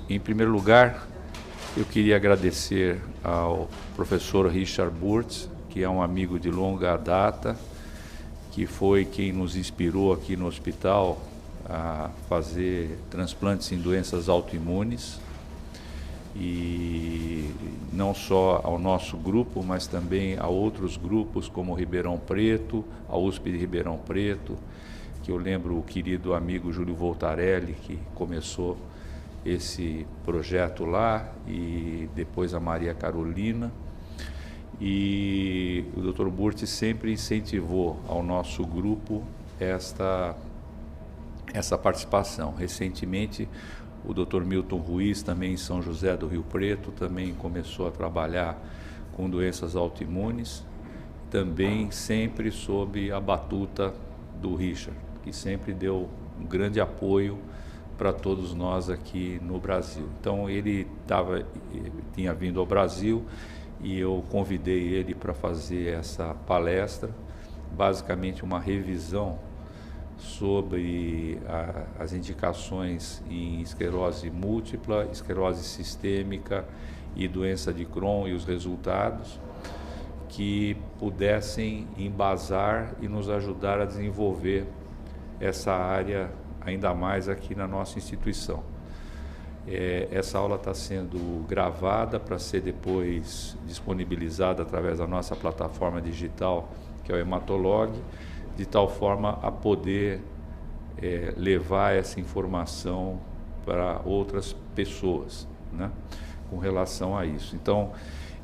em primeiro lugar, eu queria agradecer ao professor Richard Burt, que é um amigo de longa data, que foi quem nos inspirou aqui no hospital a fazer transplantes em doenças autoimunes, e não só ao nosso grupo, mas também a outros grupos como Ribeirão Preto, a USP de Ribeirão Preto, que eu lembro o querido amigo Júlio Voltarelli, que começou esse projeto lá, e depois a Maria Carolina. E o Dr. Burt sempre incentivou ao nosso grupo essa participação. Recentemente, o Dr. Milton Ruiz, também em São José do Rio Preto, também começou a trabalhar com doenças autoimunes, também sempre sob a batuta do Richard, que sempre deu um grande apoio para todos nós aqui no Brasil. Então ele tinha vindo ao Brasil e eu convidei ele para fazer essa palestra, basicamente uma revisão sobre as indicações em esclerose múltipla, esclerose sistêmica e doença de Crohn e os resultados que pudessem embasar e nos ajudar a desenvolver essa área ainda mais aqui na nossa instituição. Essa aula está sendo gravada para ser depois disponibilizada através da nossa plataforma digital, que é o Hematolog, de tal forma a poder levar essa informação para outras pessoas, né, com relação a isso. Então,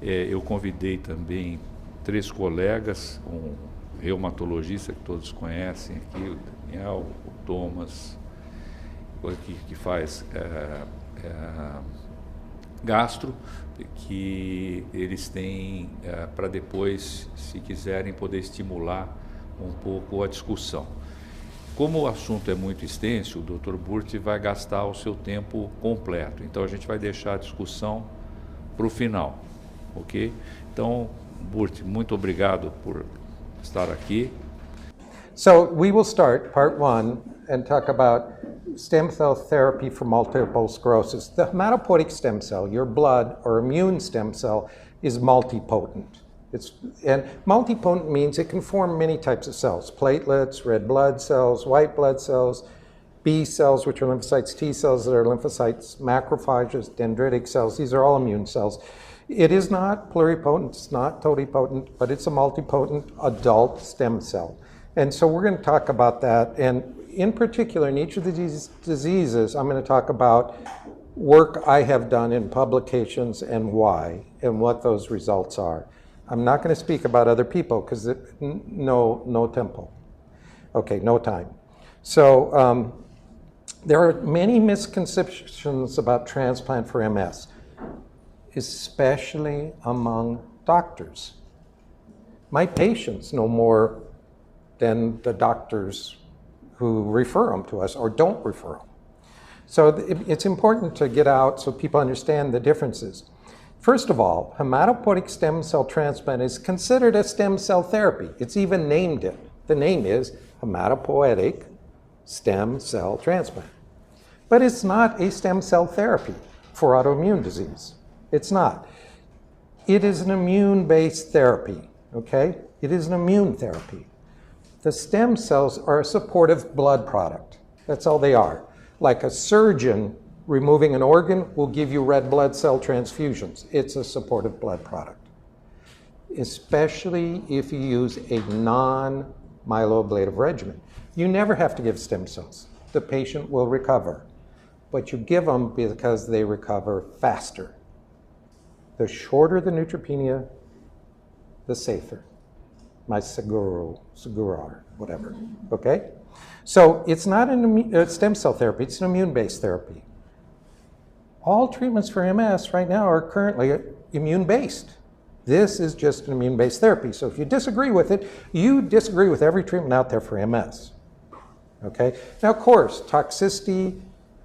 eu convidei também 3 colegas, um reumatologista que todos conhecem aqui, o Daniel, o Thomas, que faz gastro, que eles têm para depois, se quiserem, poder estimular um pouco a discussão. Como o assunto é muito extenso, o Dr. Burt vai gastar o seu tempo completo, então a gente vai deixar a discussão para o final, ok? Então, Burt, muito obrigado por estar aqui. So we will start part 1 and talk about stem cell therapy for multiple sclerosis. The hematopoietic stem cell, your blood or immune stem cell, is multipotent. And multipotent means it can form many types of cells: platelets, red blood cells, white blood cells, B cells, which are lymphocytes, T cells that are lymphocytes, macrophages, dendritic cells. These are all immune cells. It is not pluripotent, it's not totipotent, but it's a multipotent adult stem cell. And so we're going to talk about that. And in particular, in each of these diseases, I'm going to talk about work I have done in publications and why, and what those results are. I'm not going to speak about other people because no tempo. Okay, no time. So there are many misconceptions about transplant for MS, especially among doctors. My patients know more than the doctors who refer them to us or don't refer them. So it's important to get out so people understand the differences. First of all, hematopoietic stem cell transplant is considered a stem cell therapy. It's even named it. The name is hematopoietic stem cell transplant. But it's not a stem cell therapy for autoimmune disease. It's not. It is an immune-based therapy, okay? It is an immune therapy. The stem cells are a supportive blood product. That's all they are. Like a surgeon removing an organ will give you red blood cell transfusions. It's a supportive blood product, especially if you use a non-myeloablative regimen. You never have to give stem cells. The patient will recover, but you give them because they recover faster. The shorter the neutropenia, the safer. My seguro, whatever, okay? So it's not a stem cell therapy, it's an immune-based therapy. All treatments for MS right now are currently immune-based. This is just an immune-based therapy. So if you disagree with it, you disagree with every treatment out there for MS. Okay? Now, of course, toxicity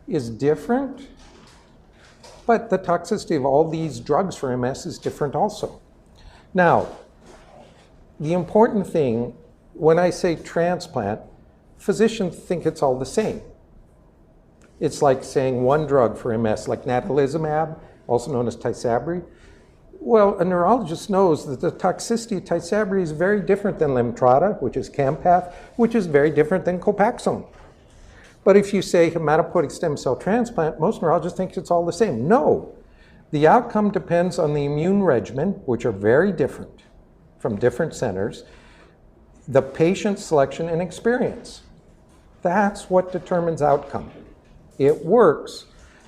is different, but the toxicity of all these drugs for MS is different also. Now, the important thing, when I say transplant, physicians think it's all the same. It's like saying one drug for MS, like natalizumab, also known as Tysabri. Well, a neurologist knows that the toxicity of Tysabri is very different than Lemtrada, which is Campath, which is very different than Copaxone. But if you say hematopoietic stem cell transplant, most neurologists think it's all the same. No. The outcome depends on the immune regimen, which are very different from different centers, the patient selection and experience. That's what determines outcome. It works,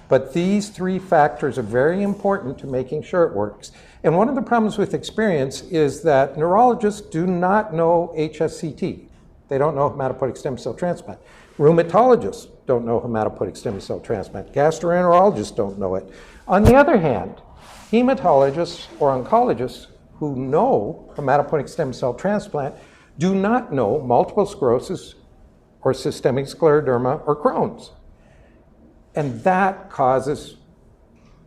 but these three factors are very important to making sure it works. And one of the problems with experience is that neurologists do not know HSCT. They don't know hematopoietic stem cell transplant. Rheumatologists don't know hematopoietic stem cell transplant. Gastroenterologists don't know it. On the other hand, hematologists or oncologists who know hematopoietic stem cell transplant do not know multiple sclerosis or systemic scleroderma or Crohn's. And that causes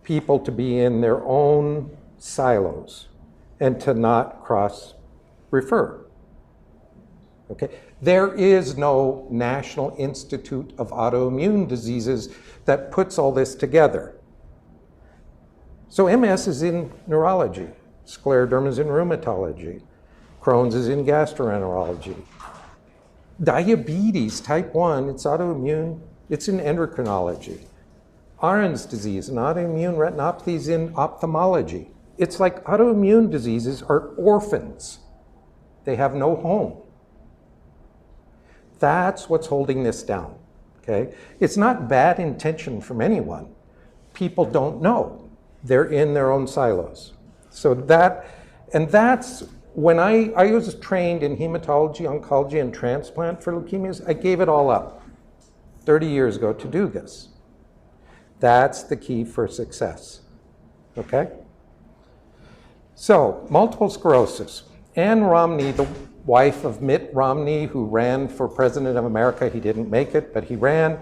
people to be in their own silos and to not cross-refer. Okay? There is no National Institute of Autoimmune Diseases that puts all this together. So MS is in neurology, scleroderma is in rheumatology, Crohn's is in gastroenterology. Diabetes, type 1, it's autoimmune, it's in endocrinology. Ahrens disease, an autoimmune retinopathy is in ophthalmology. It's like autoimmune diseases are orphans. They have no home. That's what's holding this down, okay? It's not bad intention from anyone. People don't know. They're in their own silos. So that's when I was trained in hematology, oncology, and transplant for leukemias, I gave it all up 30 years ago to do this. That's the key for success, okay? So, multiple sclerosis. Ann Romney, the wife of Mitt Romney, who ran for president of America, he didn't make it, but he ran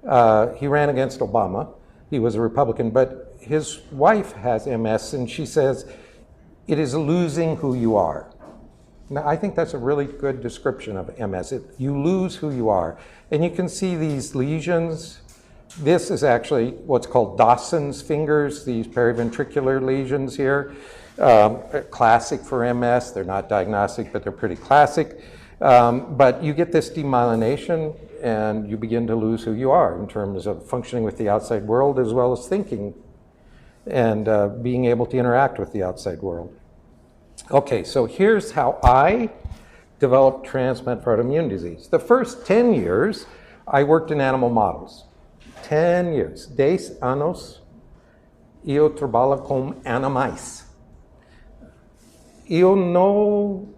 against Obama. He was a Republican, but his wife has MS, and she says, it is losing who you are. Now, I think that's a really good description of MS. You lose who you are. And you can see these lesions. This is actually what's called Dawson's fingers, these periventricular lesions here. Classic for MS. They're not diagnostic, but they're pretty classic. But you get this demyelination, and you begin to lose who you are in terms of functioning with the outside world as well as thinking and being able to interact with the outside world. Okay, so here's how I developed transplant for autoimmune disease. The first 10 years, I worked in animal models. 10 years. 10 anos, eu trabalho com animais. Eu não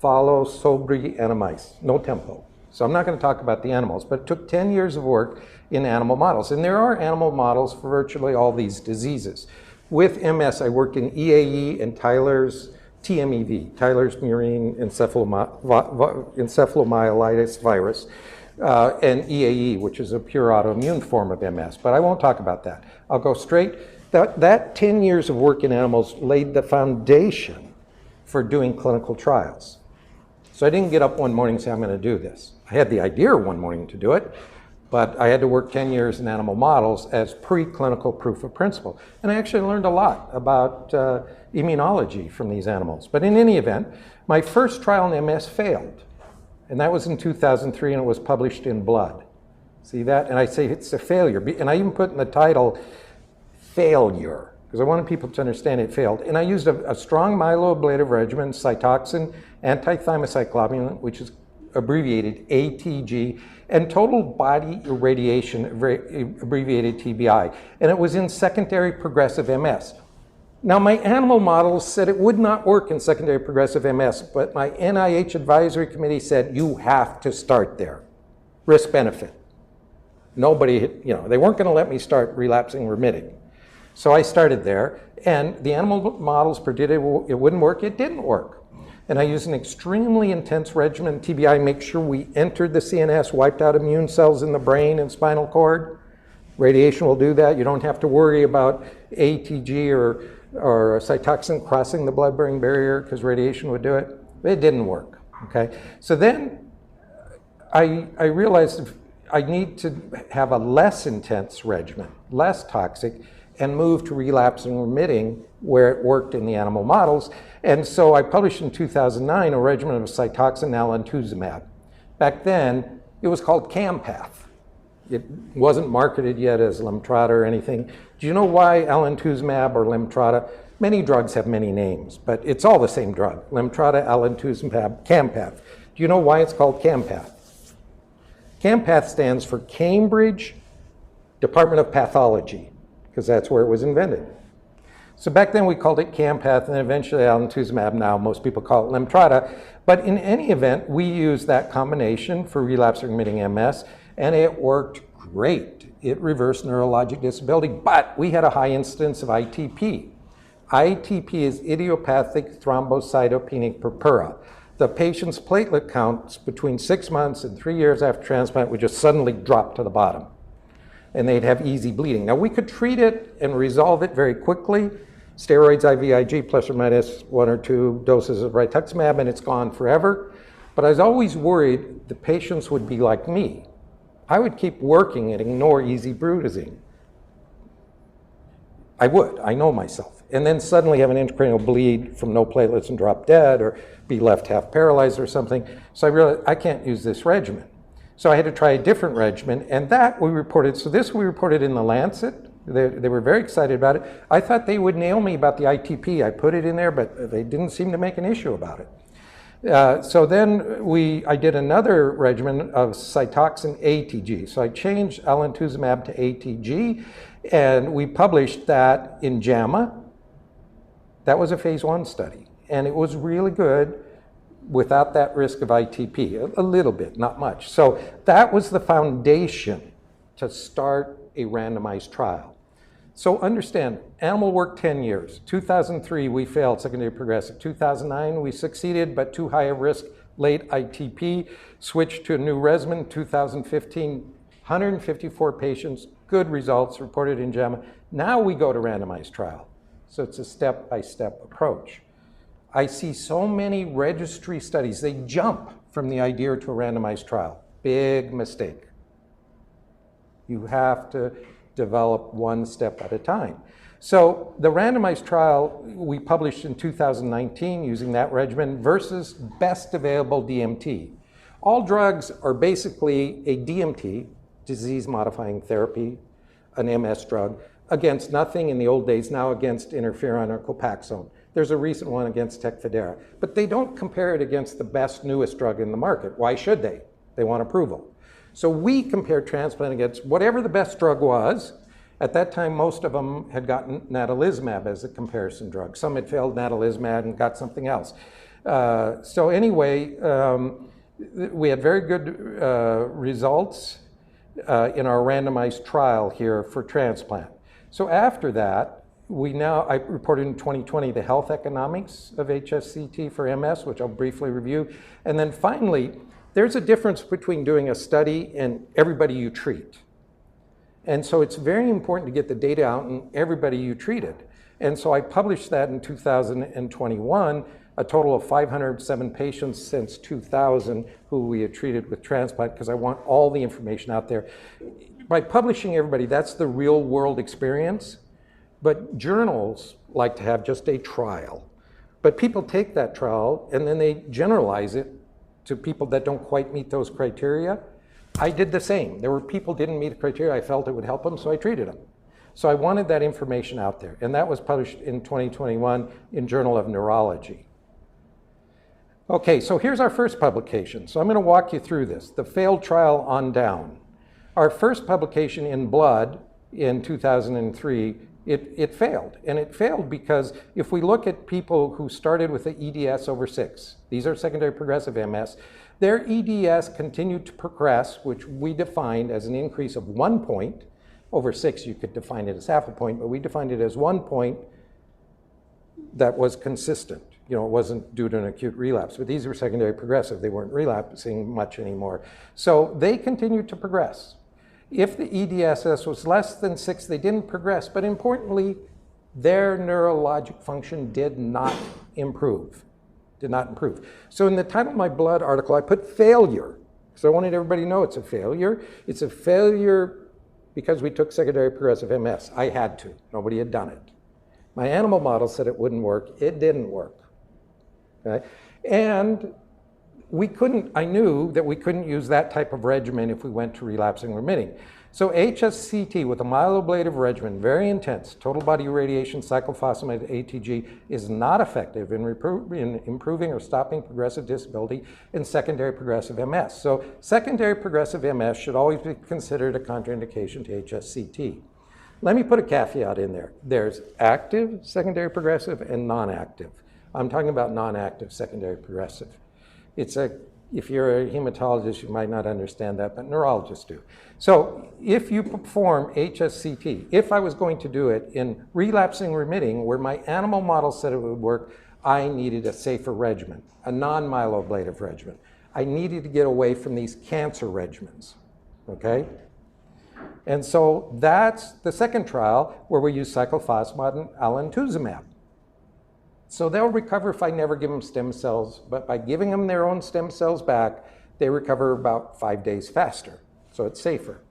falo sobre animais, no tempo. So I'm not going to talk about the animals, but it took 10 years of work in animal models. And there are animal models for virtually all these diseases. With MS, I worked in EAE and Tyler's TMEV, Tyler's murine encephalomyelitis virus, and EAE, which is a pure autoimmune form of MS. But I won't talk about that. I'll go straight. That 10 years of work in animals laid the foundation for doing clinical trials. So I didn't get up one morning and say, I'm going to do this. I had the idea one morning to do it, but I had to work 10 years in animal models as preclinical proof of principle. And I actually learned a lot about immunology from these animals. But in any event, my first trial in MS failed. And that was in 2003, and it was published in Blood. See that? And I say it's a failure. And I even put in the title, failure, because I wanted people to understand it failed. And I used a strong myeloablative regimen, Cytoxan, anti-thymocyclobumin, which is abbreviated ATG, and total body irradiation, abbreviated TBI. And it was in secondary progressive MS. Now, my animal models said it would not work in secondary progressive MS, but my NIH advisory committee said, you have to start there. Risk-benefit. Nobody, they weren't going to let me start relapsing remitting. So I started there, and the animal models predicted it wouldn't work. It didn't work. And I used an extremely intense regimen, TBI, make sure we entered the CNS, wiped out immune cells in the brain and spinal cord. Radiation will do that. You don't have to worry about ATG or Cytoxan crossing the blood-brain barrier because radiation would do it. It didn't work, okay? So then I realized I need to have a less intense regimen, less toxic, and move to relapsing remitting where it worked in the animal models. And so I published in 2009 a regimen of Cytoxan alemtuzumab. Back then, it was called Campath. It wasn't marketed yet as Lemtrada or anything. Do you know why alemtuzumab or Lemtrada? Many drugs have many names, but it's all the same drug. Lemtrada, alemtuzumab, Campath. Do you know why it's called Campath? Campath stands for Cambridge Department of Pathology, because that's where it was invented. So back then we called it Campath, and eventually alemtuzumab. Now most people call it Lemtrada. But in any event, we used that combination for relapsing remitting MS, and it worked great. It reversed neurologic disability, but we had a high incidence of ITP. ITP is idiopathic thrombocytopenic purpura. The patient's platelet counts between 6 months and 3 years after transplant would just suddenly drop to the bottom, and they'd have easy bleeding. Now, we could treat it and resolve it very quickly. Steroids, IVIG, plus or minus 1 or 2 doses of rituximab, and it's gone forever. But I was always worried the patients would be like me. I would keep working and ignore easy bruising. I would, I know myself. And then suddenly have an intracranial bleed from no platelets and drop dead, or be left half paralyzed or something. So I realized I can't use this regimen. So I had to try a different regimen, and that we reported. So this we reported in the Lancet. They were very excited about it. I thought they would nail me about the ITP. I put it in there, but they didn't seem to make an issue about it. So then I did another regimen of Cytoxan ATG. So I changed alemtuzumab to ATG, and we published that in JAMA. That was a phase 1 study, and it was really good without that risk of ITP, a little bit, not much. So that was the foundation to start a randomized trial. So understand, animal work 10 years. 2003, we failed secondary progressive. 2009, we succeeded, but too high a risk, late ITP, switched to a new regimen. 2015, 154 patients, good results reported in JAMA. Now we go to randomized trial. So it's a step-by-step approach. I see so many registry studies, they jump from the idea to a randomized trial. Big mistake. You have to develop one step at a time. So the randomized trial we published in 2019 using that regimen versus best available DMT. All drugs are basically a DMT, disease-modifying therapy, an MS drug, against nothing in the old days, now against interferon or Copaxone. There's a recent one against Tecfidera, but they don't compare it against the best, newest drug in the market. Why should they? They want approval. So we compared transplant against whatever the best drug was. At that time, most of them had gotten natalizumab as a comparison drug. Some had failed natalizumab and got something else. So anyway, we had very good results in our randomized trial here for transplant. So after that, I reported in 2020 the health economics of HSCT for MS, which I'll briefly review. And then finally, there's a difference between doing a study and everybody you treat. And so it's very important to get the data out in everybody you treated. And so I published that in 2021, a total of 507 patients since 2000 who we had treated with transplant, because I want all the information out there. By publishing everybody, that's the real world experience. But journals like to have just a trial. But people take that trial and then they generalize it to people that don't quite meet those criteria. I did the same. There were people didn't meet the criteria. I felt it would help them, so I treated them. So I wanted that information out there. And that was published in 2021 in Journal of Neurology. Okay, so here's our first publication. So I'm going to walk you through this, the failed trial on down. Our first publication in Blood in 2003, it failed. And it failed because if we look at people who started with the EDS over 6, these are secondary progressive MS, their EDS continued to progress, which we defined as an increase of 1 point. Over 6, you could define it as half a point, but we defined it as 1 point that was consistent. You know, it wasn't due to an acute relapse, but these were secondary progressive. They weren't relapsing much anymore. So they continued to progress. If the EDSS was less than 6, they didn't progress, but importantly, their neurologic function did not improve. So in the title of my Blood article, I put failure. because I wanted everybody to know it's a failure. It's a failure because we took secondary progressive MS. I had to. Nobody had done it. My animal model said it wouldn't work. It didn't work. Okay? And I knew that we couldn't use that type of regimen if we went to relapsing remitting. So HSCT with a myeloablative regimen, very intense, total body irradiation, cyclophosphamide, ATG, is not effective in improving or stopping progressive disability in secondary progressive MS. So secondary progressive MS should always be considered a contraindication to HSCT. Let me put a caveat in there. There's active secondary progressive and non-active. I'm talking about non-active secondary progressive. If you're a hematologist, you might not understand that, but neurologists do. So if you perform HSCT, if I was going to do it in relapsing remitting, where my animal model said it would work, I needed a safer regimen, a non-myeloablative regimen. I needed to get away from these cancer regimens, okay? And so that's the second trial where we use cyclophosphamide and alemtuzumab. So they'll recover if I never give them stem cells, but by giving them their own stem cells back, they recover about 5 days faster, so it's safer.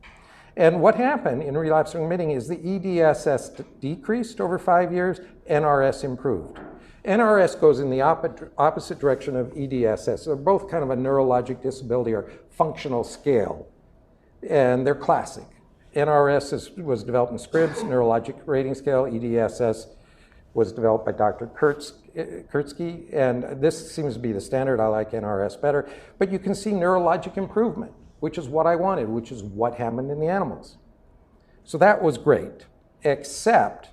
And what happened in relapsing remitting is the EDSS decreased over 5 years, NRS improved. NRS goes in the opposite direction of EDSS. They're both kind of a neurologic disability or functional scale, and they're classic. NRS was developed in Scripps, neurologic rating scale. EDSS was developed by Dr. Kurtzky, and this seems to be the standard. I like NRS better. But you can see neurologic improvement, which is what I wanted, which is what happened in the animals. So that was great, except,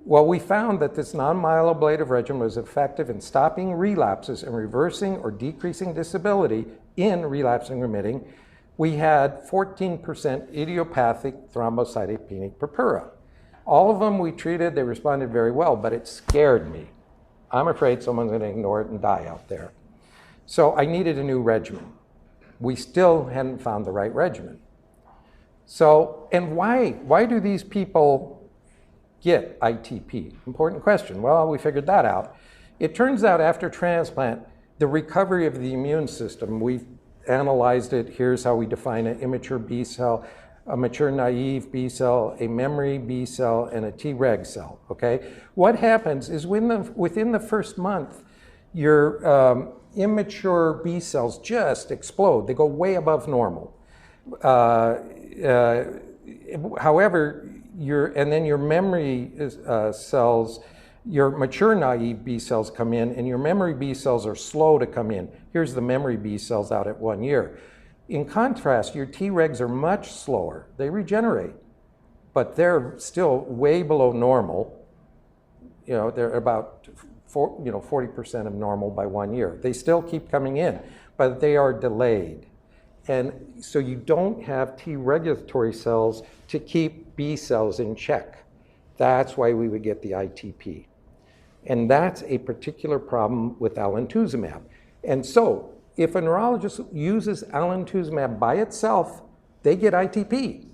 well, we found that this non-myeloablative regimen was effective in stopping relapses and reversing or decreasing disability in relapsing remitting. We had 14% idiopathic thrombocytopenic purpura. All of them we treated, they responded very well, but it scared me. I'm afraid someone's going to ignore it and die out there. So I needed a new regimen. We still hadn't found the right regimen. So, and why do these people get ITP? Important question. Well, we figured that out. It turns out after transplant, the recovery of the immune system, we've analyzed it. Here's how we define an immature B cell, a mature naive B cell, a memory B cell, and a Treg cell, okay? What happens is within the first month, your immature B cells just explode. They go way above normal. However, then your memory cells, your mature naive B cells come in, and your memory B cells are slow to come in. Here's the memory B cells out at 1 year. In contrast, your Tregs are much slower. They regenerate, but they're still way below normal. You know, they're about 40% of normal by 1 year. They still keep coming in, but they are delayed. And so you don't have T regulatory cells to keep B cells in check. That's why we would get the ITP. And that's a particular problem with alemtuzumab. And so if a neurologist uses alemtuzumab by itself, they get ITP.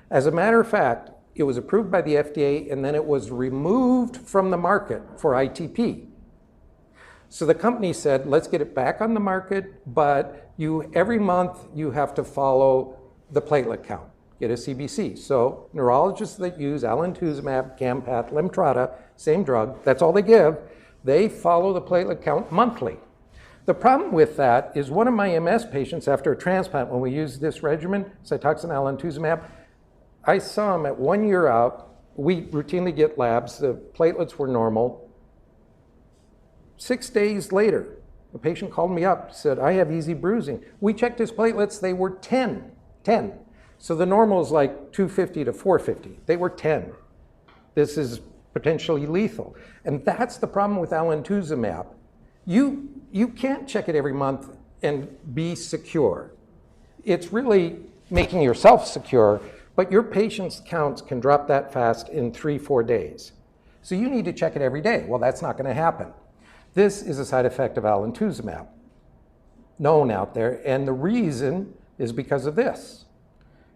As a matter of fact, it was approved by the FDA and then it was removed from the market for ITP. So the company said, let's get it back on the market, but every month you have to follow the platelet count, get a CBC. So neurologists that use alemtuzumab, Campath, Lemtrada, same drug, that's all they give, they follow the platelet count monthly. The problem with that is one of my MS patients after a transplant, when we used this regimen, Cytoxan alemtuzumab, I saw him at 1 year out. We routinely get labs. The platelets were normal. 6 days later, the patient called me up, said, I have easy bruising. We checked his platelets, they were 10. So the normal is like 250 to 450. They were 10. This is potentially lethal. And that's the problem with alemtuzumab. You can't check it every month and be secure. It's really making yourself secure, but your patient's counts can drop that fast in 3-4 days. So you need to check it every day. Well, that's not going to happen. This is a side effect of alemtuzumab, known out there, and the reason is because of this.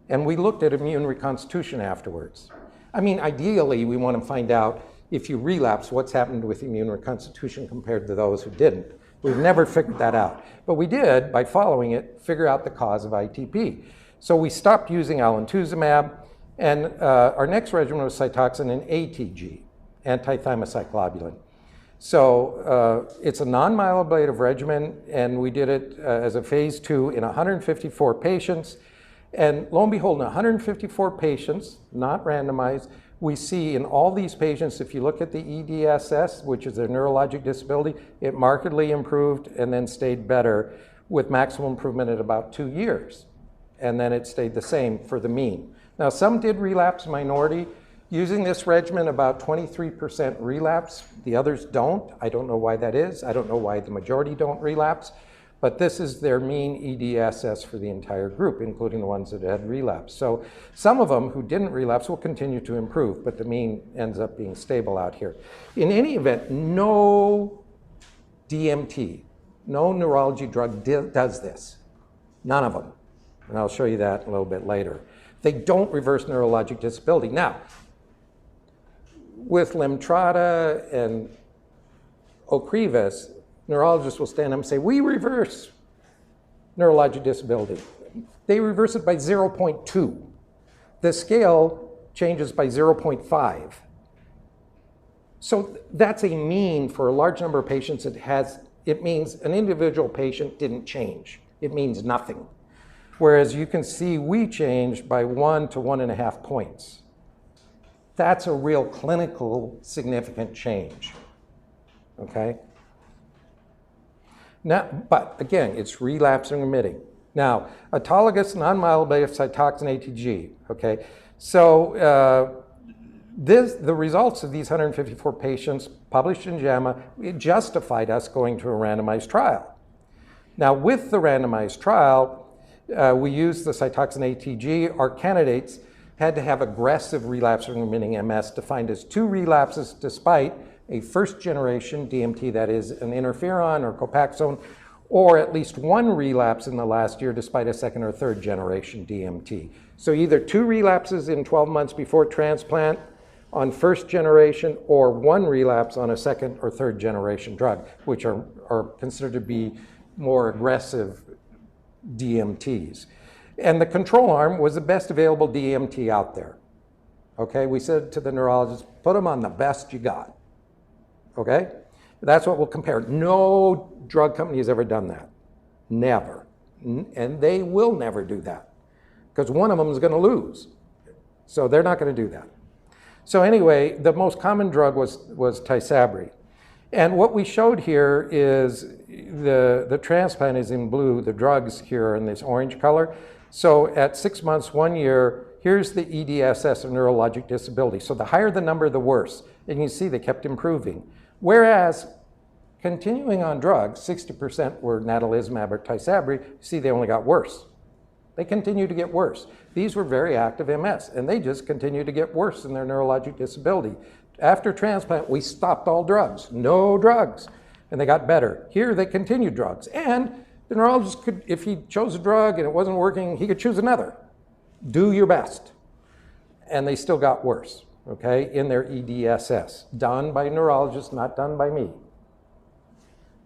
And we looked at immune reconstitution afterwards. I mean, ideally, we want to find out if you relapse, what's happened with immune reconstitution compared to those who didn't. We've never figured that out. But we did, by following it, figure out the cause of ITP. So we stopped using alemtuzumab, and our next regimen was Cytoxan and ATG, anti-thymocyclobulin. So it's a non-myeloablative regimen, and we did it as a phase 2 in 154 patients. And lo and behold, in 154 patients, not randomized, we see in all these patients, if you look at the EDSS, which is their neurologic disability, it markedly improved and then stayed better with maximum improvement at about 2 years. And then it stayed the same for the mean. Now, some did relapse, minority. Using this regimen, about 23% relapse. The others don't. I don't know why that is. I don't know why the majority don't relapse. But this is their mean EDSS for the entire group, including the ones that had relapsed. So some of them who didn't relapse will continue to improve, but the mean ends up being stable out here. In any event, no DMT, no neurology drug does this. None of them. And I'll show you that a little bit later. They don't reverse neurologic disability. Now, with Lemtrada and Ocrevus, neurologists will stand up and say, we reverse neurologic disability. They reverse it by 0.2. The scale changes by 0.5. So that's a mean for a large number of patients. It means an individual patient didn't change. It means nothing. Whereas you can see we changed by 1 to 1.5 points. That's a real clinical significant change, okay? Now, but again, it's relapsing remitting. Now, autologous non-myeloablative Cytoxan ATG, okay? So the results of these 154 patients published in JAMA, it justified us going to a randomized trial. Now, with the randomized trial, we used the Cytoxan ATG. Our candidates had to have aggressive relapsing remitting MS defined as 2 relapses despite a first-generation DMT, that is an interferon or Copaxone, or at least 1 relapse in the last year despite a second or third-generation DMT. So either 2 relapses in 12 months before transplant on first generation, or 1 relapse on a second or third-generation drug, which are considered to be more aggressive DMTs. And the control arm was the best available DMT out there. Okay, we said to the neurologist, put them on the best you got. Okay, that's what we'll compare. No drug company has ever done that. Never. And they will never do that because one of them is going to lose. So they're not going to do that. So anyway, the most common drug was Tysabri. And what we showed here is the transplant is in blue, the drugs here are in this orange color. So at 6 months, 1 year, here's the EDSS of neurologic disability. So the higher the number, the worse. And you see they kept improving. Whereas continuing on drugs, 60% were natalizumab or Tysabri, you see they only got worse. They continue to get worse. These were very active MS, and they just continue to get worse in their neurologic disability. After transplant, we stopped all drugs, no drugs, and they got better. Here, they continued drugs, and the neurologist could, if he chose a drug and it wasn't working, he could choose another. Do your best. And they still got worse, okay, in their EDSS, done by neurologists, not done by me.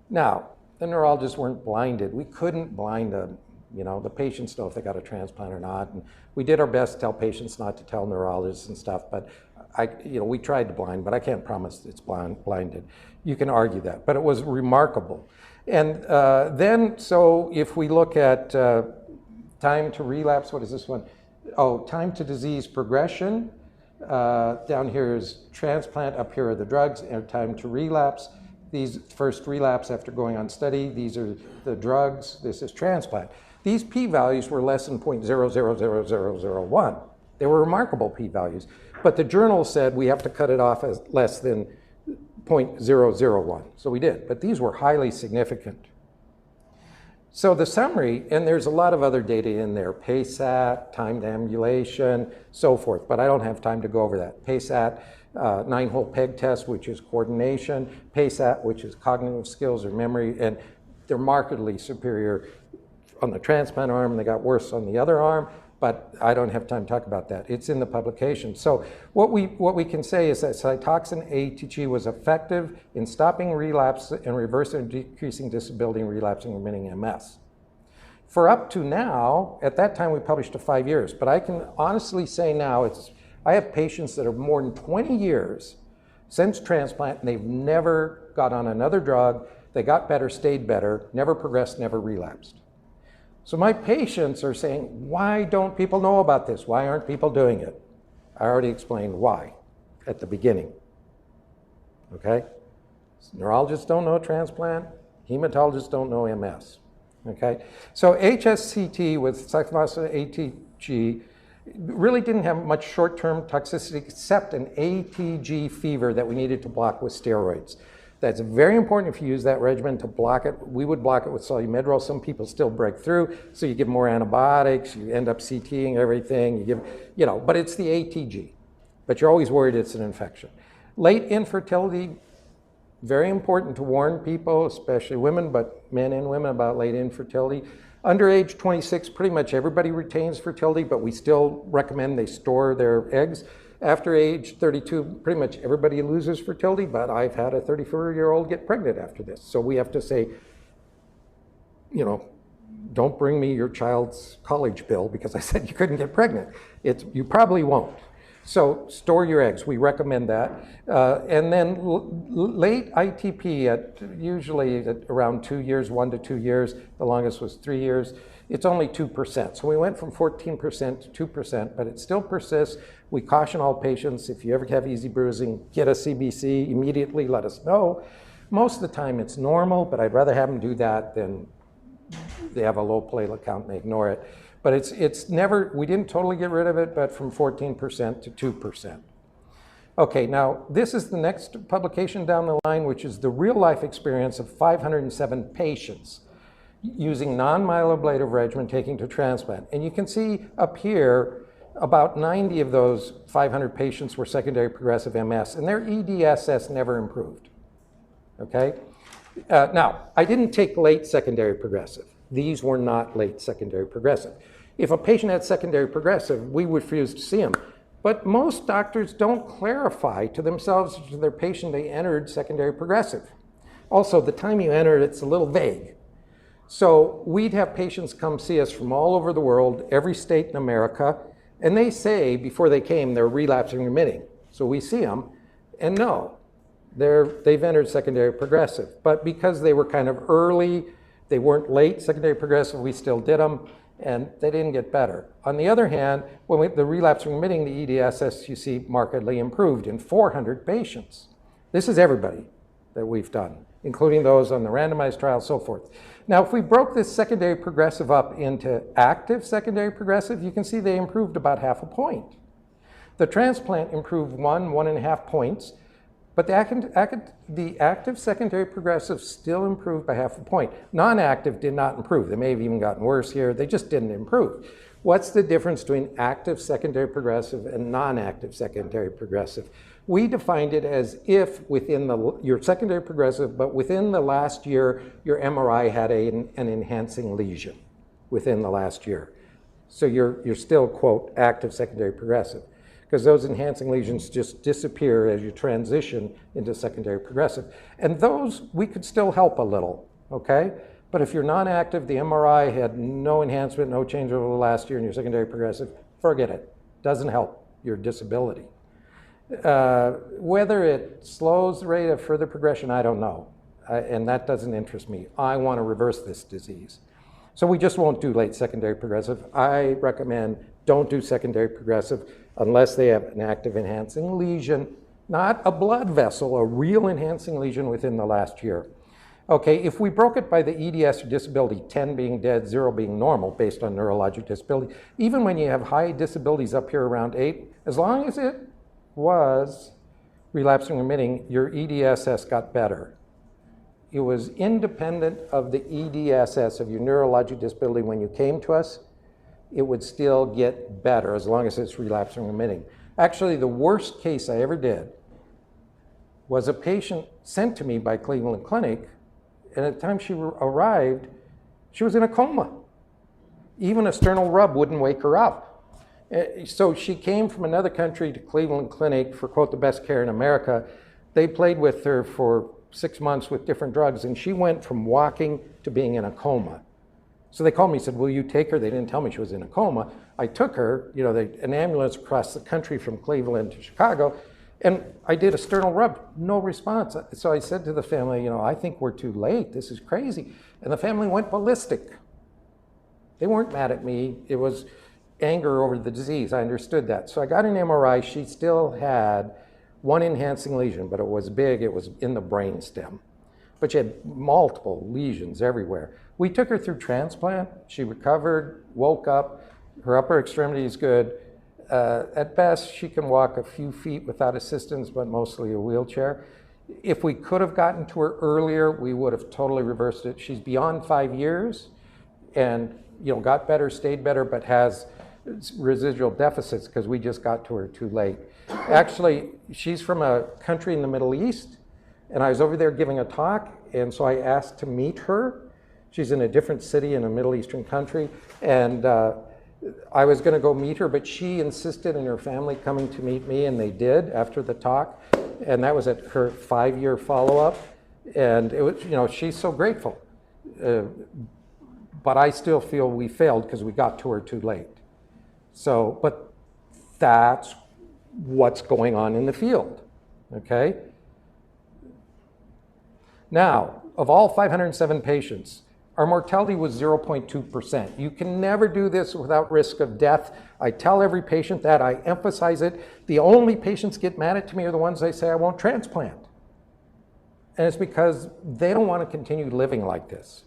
Now, the neurologists weren't blinded. We couldn't blind them. You know, the patients know if they got a transplant or not. And we did our best to tell patients not to tell neurologists and stuff, but we tried to blind, but I can't promise it's blinded. You can argue that, but it was remarkable. And then, so if we look at time to relapse, what is this one? Oh, time to disease progression. Down here is transplant, up here are the drugs, and time to relapse. These first relapse after going on study, these are the drugs, this is transplant. These p-values were less than 0.000001. They were remarkable p-values, but the journal said we have to cut it off as less than 0.001. So we did, but these were highly significant. So the summary, and there's a lot of other data in there, PASAT, time to ambulation, so forth, but I don't have time to go over that. PASAT, 9-hole peg test, which is coordination, PASAT, which is cognitive skills or memory, and they're markedly superior on the transplant arm, and they got worse on the other arm. but I don't have time to talk about that. It's in the publication. So what we can say is that Cytoxin ATG was effective in stopping relapse and reversing and decreasing disability in relapsing remitting MS. For up to now, at that time we published to 5 years, but I can honestly say now I have patients that are more than 20 years since transplant and they've never got on another drug. They got better, stayed better, never progressed, never relapsed. So my patients are saying, why don't people know about this? Why aren't people doing it? I already explained why at the beginning, okay? Neurologists don't know transplant, hematologists don't know MS, okay? So HSCT with cyclophosphamide ATG really didn't have much short-term toxicity except an ATG fever that we needed to block with steroids. That's very important if you use that regimen to block it. We would block it with Solumedrol. Some people still break through, so you give more antibiotics, you end up CTing everything, you give, but it's the ATG. But you're always worried it's an infection. Late infertility, very important to warn people, especially women, but men and women about late infertility. Under age 26, pretty much everybody retains fertility, but we still recommend they store their eggs. After age 32, pretty much everybody loses fertility, but I've had a 34-year-old get pregnant after this. So we have to say, don't bring me your child's college bill because I said you couldn't get pregnant. You probably won't. So store your eggs, we recommend that. And then late ITP usually at around 2 years, 1 to 2 years, the longest was 3 years. It's only 2%. So we went from 14% to 2%, but it still persists. We caution all patients, if you ever have easy bruising, get a CBC immediately, let us know. Most of the time it's normal, but I'd rather have them do that than they have a low platelet count and they ignore it. But it's never, we didn't totally get rid of it, but from 14% to 2%. Okay, now this is the next publication down the line, which is the real life experience of 507 patients using non-myeloablative regimen taking to transplant. And you can see up here, about 90 of those 500 patients were secondary progressive MS, and their EDSS never improved, okay? Now, I didn't take late secondary progressive. These were not late secondary progressive. If a patient had secondary progressive, we would refuse to see them. But most doctors don't clarify to themselves or to their patient they entered secondary progressive. Also, the time you enter, it's a little vague. So we'd have patients come see us from all over the world, every state in America, and they say before they came they're relapsing remitting. So we see them, and no, they've entered secondary progressive. But because they were kind of early, they weren't late secondary progressive, we still did them, and they didn't get better. On the other hand, when the relapsing remitting, the EDSS, you see markedly improved in 400 patients. This is everybody that we've done, including those on the randomized trial, so forth. Now, if we broke this secondary progressive up into active secondary progressive, you can see they improved about half a point. The transplant improved 1.5 points, but the active secondary progressive still improved by half a point. Non-active did not improve. They may have even gotten worse here. They just didn't improve. What's the difference between active secondary progressive and non-active secondary progressive? We defined it as if within your secondary progressive, but within the last year, your MRI had an enhancing lesion within the last year. So you're still, quote, active secondary progressive, because those enhancing lesions just disappear as you transition into secondary progressive. And those, we could still help a little, okay? But if you're non-active, the MRI had no enhancement, no change over the last year, and you're secondary progressive, forget it. Doesn't help your disability. Whether it slows the rate of further progression, I don't know. And that doesn't interest me. I want to reverse this disease. So we just won't do late secondary progressive. I recommend don't do secondary progressive unless they have an active enhancing lesion, not a blood vessel, a real enhancing lesion within the last year. Okay, if we broke it by the EDS or disability, 10 being dead, 0 being normal based on neurologic disability, even when you have high disabilities up here around 8, as long as it was relapsing remitting, your EDSS got better. It was independent of the EDSS of your neurologic disability when you came to us. It would still get better as long as it's relapsing remitting. Actually, the worst case I ever did was a patient sent to me by Cleveland Clinic, and at the time she arrived, she was in a coma. Even a sternal rub wouldn't wake her up. So she came from another country to Cleveland Clinic for, quote, the best care in America. They played with her for 6 months with different drugs, and she went from walking to being in a coma. So they called me and said, will you take her? They didn't tell me she was in a coma. I took her, you know, an ambulance across the country from Cleveland to Chicago, and I did a sternal rub, no response. So I said to the family, you know, I think we're too late. This is crazy. And the family went ballistic. They weren't mad at me. It was anger over the disease. I understood that. So I got an MRI. She still had one enhancing lesion, but it was big. It was in the brain stem. But she had multiple lesions everywhere. We took her through transplant. She recovered, woke up. Her upper extremity is good. At best, she can walk a few feet without assistance, but mostly a wheelchair. If we could have gotten to her earlier, we would have totally reversed it. She's beyond 5 years and, you know, got better, stayed better, but has residual deficits because we just got to her too late. Actually, she's from a country in the Middle East, and I was over there giving a talk, and so I asked to meet her. She's in a different city in a Middle Eastern country, and I was going to go meet her, but she insisted in her family coming to meet me, and they did after the talk, and that was at her 5-year follow-up, and it was, you know, she's so grateful. But I still feel we failed because we got to her too late. So, but that's what's going on in the field, okay? Now, of all 507 patients, our mortality was 0.2%. You can never do this without risk of death. I tell every patient that, I emphasize it. The only patients get mad at me are the ones I say I won't transplant. And it's because they don't want to continue living like this.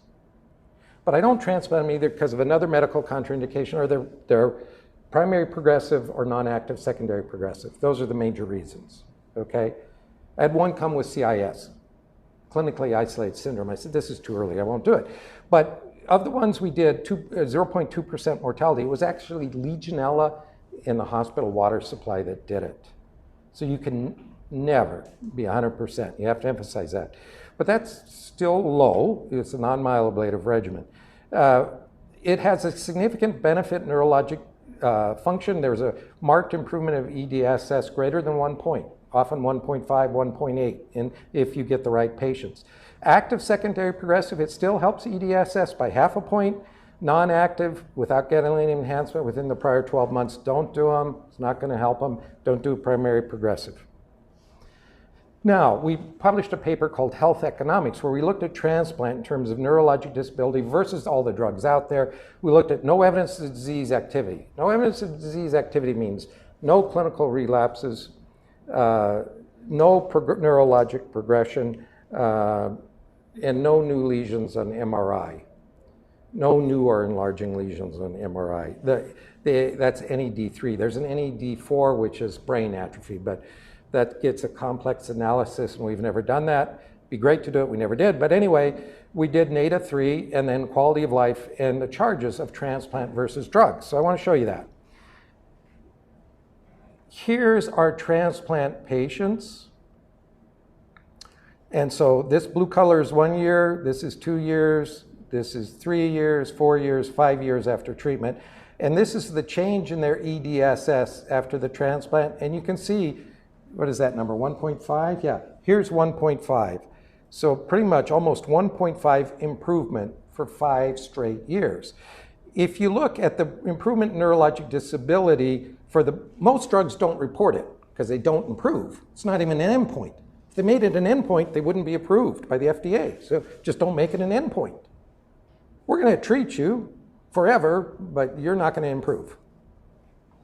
But I don't transplant them either because of another medical contraindication, or they're primary progressive or non-active secondary progressive. Those are the major reasons, okay? I had one come with CIS, clinically isolated syndrome. I said, this is too early, I won't do it. But of the ones we did, 0.2% mortality, it was actually Legionella in the hospital water supply that did it. So you can never be 100%, you have to emphasize that. But that's still low. It's a non-myeloablative regimen. It has a significant benefit in neurologic function. There's a marked improvement of EDSS greater than 1 point, often 1.5, 1.8, if you get the right patients. Active secondary progressive, it still helps EDSS by 0.5 point. Non-active, without gadolinium enhancement within the prior 12 months, don't do them. It's not going to help them. Don't do primary progressive. Now, we published a paper called Health Economics where we looked at transplant in terms of neurologic disability versus all the drugs out there. We looked at no evidence of disease activity. No evidence of disease activity means no clinical relapses, no neurologic progression, and no new lesions on MRI. No new or enlarging lesions on MRI. That's NED3. There's an NED4, which is brain atrophy, but that gets a complex analysis, and we've never done that. It'd be great to do it, we never did. But anyway, we did NADA3 and then quality of life and the charges of transplant versus drugs. So I want to show you that. Here's our transplant patients. And so this blue color is 1 year, this is 2 years, this is 3 years, 4 years, 5 years after treatment. And this is the change in their EDSS after the transplant. And you can see, what is that number, 1.5? Yeah, here's 1.5. So pretty much almost 1.5 improvement for 5 straight years. If you look at the improvement in neurologic disability, most drugs don't report it because they don't improve. It's not even an endpoint. If they made it an endpoint, they wouldn't be approved by the FDA. So just don't make it an endpoint. We're going to treat you forever, but you're not going to improve,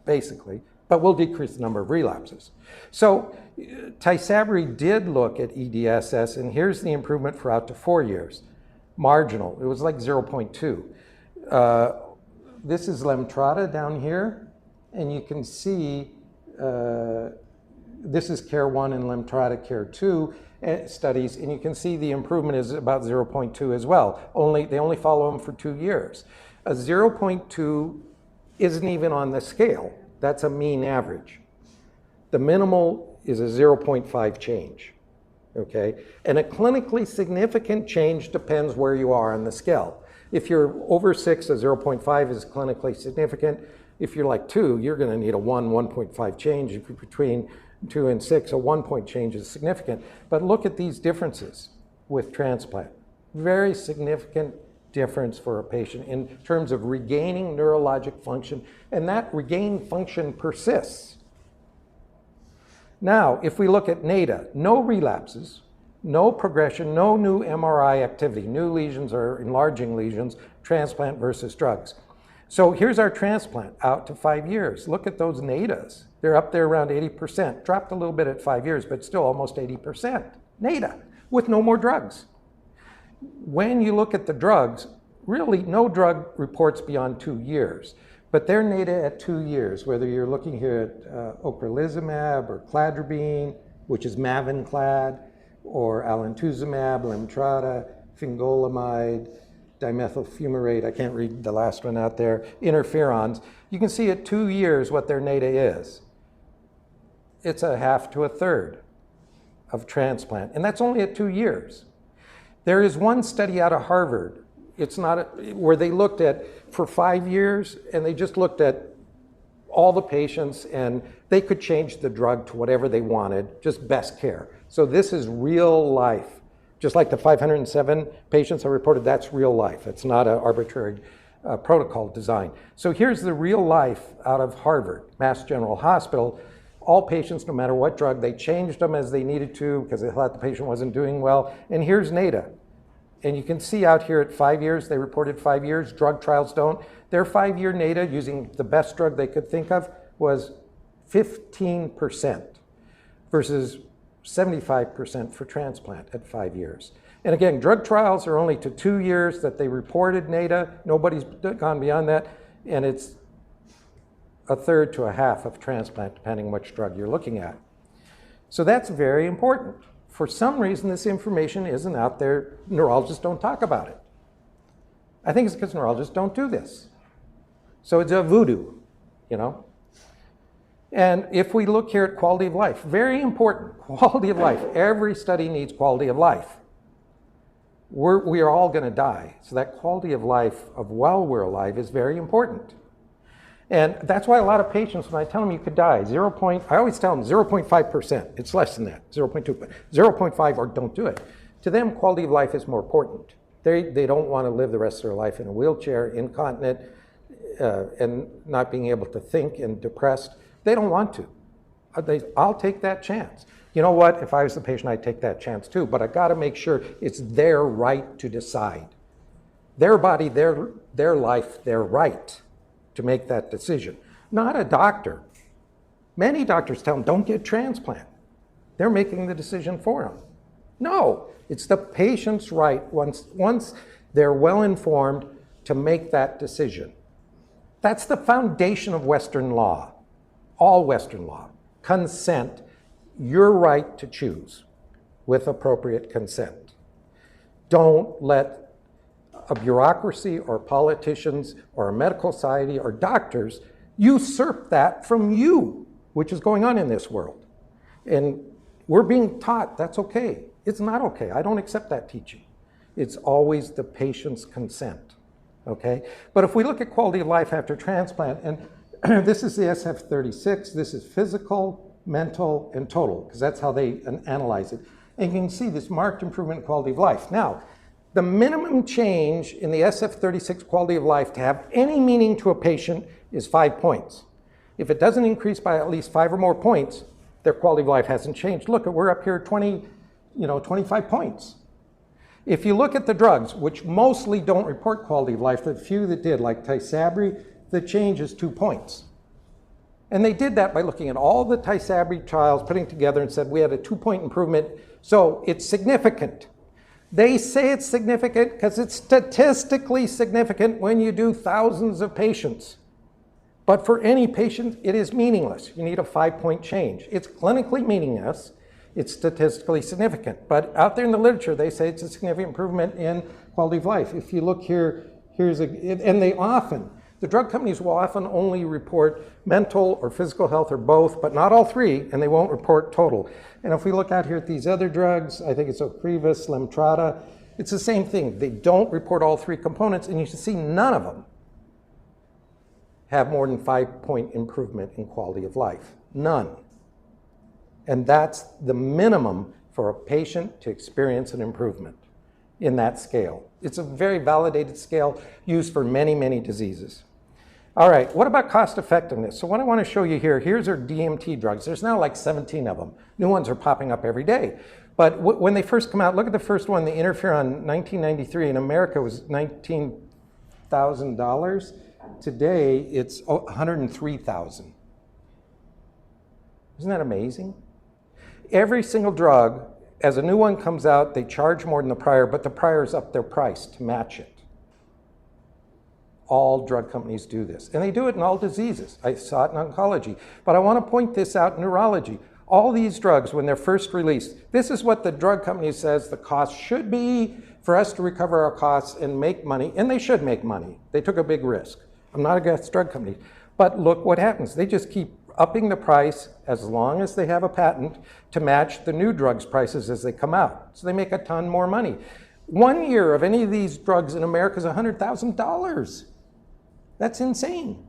basically. But we'll decrease the number of relapses. So Tysabri did look at EDSS, and here's the improvement for out to 4 years. Marginal, it was like 0.2. This is Lemtrada down here, and you can see this is CARE 1 and Lemtrada CARE 2 studies, and you can see the improvement is about 0.2 as well. They only follow them for 2 years. A 0.2 isn't even on the scale. That's a mean average. The minimal is a 0.5 change, okay? And a clinically significant change depends where you are on the scale. If you're over 6, a 0.5 is clinically significant. If you're like 2, you're going to need a 1.5 change. If you're between 2 and 6, a 1-point change is significant. But look at these differences with transplant. Very significant difference for a patient in terms of regaining neurologic function, and that regained function persists. Now, if we look at NADA, no relapses, no progression, no new MRI activity, new lesions or enlarging lesions, transplant versus drugs. So here's our transplant out to 5 years. Look at those NADAs. They're up there around 80%, dropped a little bit at 5 years, but still almost 80%. NADA, with no more drugs. When you look at the drugs, really no drug reports beyond 2 years. But their NADA at 2 years, whether you're looking here at ocrelizumab or cladribine, which is Mavenclad, or alemtuzumab, Lemtrada, fingolimide, dimethylfumarate, I can't read the last one out there, interferons, you can see at 2 years what their NADA is. It's a half to a third of transplant, and that's only at 2 years. There is one study out of Harvard, it's not where they looked at for 5 years, and they just looked at all the patients, and they could change the drug to whatever they wanted, just best care. So this is real life. Just like the 507 patients I reported, that's real life. It's not an arbitrary protocol design. So here's the real life out of Harvard, Mass General Hospital. All patients, no matter what drug, they changed them as they needed to because they thought the patient wasn't doing well. And here's NADA. And you can see out here at 5 years, they reported 5 years, drug trials don't. Their 5-year NADA, using the best drug they could think of, was 15% versus 75% for transplant at 5 years. And again, drug trials are only to 2 years that they reported NADA. Nobody's gone beyond that. And it's a third to a half of transplant, depending which drug you're looking at. So that's very important. For some reason, this information isn't out there. Neurologists don't talk about it. I think it's because neurologists don't do this. So it's a voodoo, you know? And if we look here at quality of life, very important, quality of life. Every study needs quality of life. We are all going to die. So that quality of life of while we're alive is very important. And that's why a lot of patients, when I tell them you could die, I always tell them 0.5%. It's less than that, 0.2, but 0.5 or don't do it. To them, quality of life is more important. They don't want to live the rest of their life in a wheelchair, incontinent, and not being able to think and depressed. They don't want to. I'll take that chance. You know what? If I was the patient, I'd take that chance too, but I got to make sure it's their right to decide. Their body, their life, their right to make that decision. Not a doctor. Many doctors tell them, don't get transplant. They're making the decision for them. No, it's the patient's right once they're well informed to make that decision. That's the foundation of Western law, all Western law. Consent, your right to choose with appropriate consent. Don't let a bureaucracy or politicians or a medical society or doctors usurp that from you, which is going on in this world. And we're being taught that's okay. It's not okay. I don't accept that teaching. It's always the patient's consent, okay? But if we look at quality of life after transplant, and this is the SF-36, this is physical, mental, and total, because that's how they analyze it. And you can see this marked improvement in quality of life. Now, the minimum change in the SF-36 quality of life to have any meaning to a patient is 5 points. If it doesn't increase by at least 5 or more points, their quality of life hasn't changed. Look, we're up here at 25 points. If you look at the drugs, which mostly don't report quality of life, the few that did, like Tysabri, the change is 2 points. And they did that by looking at all the Tysabri trials, putting together and said we had a 2-point improvement, so it's significant. They say it's significant because it's statistically significant when you do thousands of patients. But for any patient, it is meaningless. You need a 5-point change. It's clinically meaningless. It's statistically significant. But out there in the literature, they say it's a significant improvement in quality of life. If you look here, and the drug companies will often only report mental or physical health or both, but not all three, and they won't report total. And if we look out here at these other drugs, I think it's Ocrevus, Lemtrada, it's the same thing. They don't report all three components, and you can see none of them have more than 5-point improvement in quality of life. None. And that's the minimum for a patient to experience an improvement in that scale. It's a very validated scale used for many, many diseases. All right, what about cost effectiveness? So what I want to show you here, here's our DMT drugs. There's now like 17 of them. New ones are popping up every day. But when they first come out, look at the first one, the interferon, 1993 in America was $19,000. Today, it's $103,000. Isn't that amazing? Every single drug, as a new one comes out, they charge more than the prior, but the priors up their price to match it. All drug companies do this. And they do it in all diseases. I saw it in oncology. But I want to point this out in neurology. All these drugs, when they're first released, this is what the drug company says the cost should be for us to recover our costs and make money. And they should make money. They took a big risk. I'm not against drug companies. But look what happens. They just keep upping the price as long as they have a patent to match the new drugs prices as they come out. So they make a ton more money. 1 year of any of these drugs in America is $100,000. That's insane.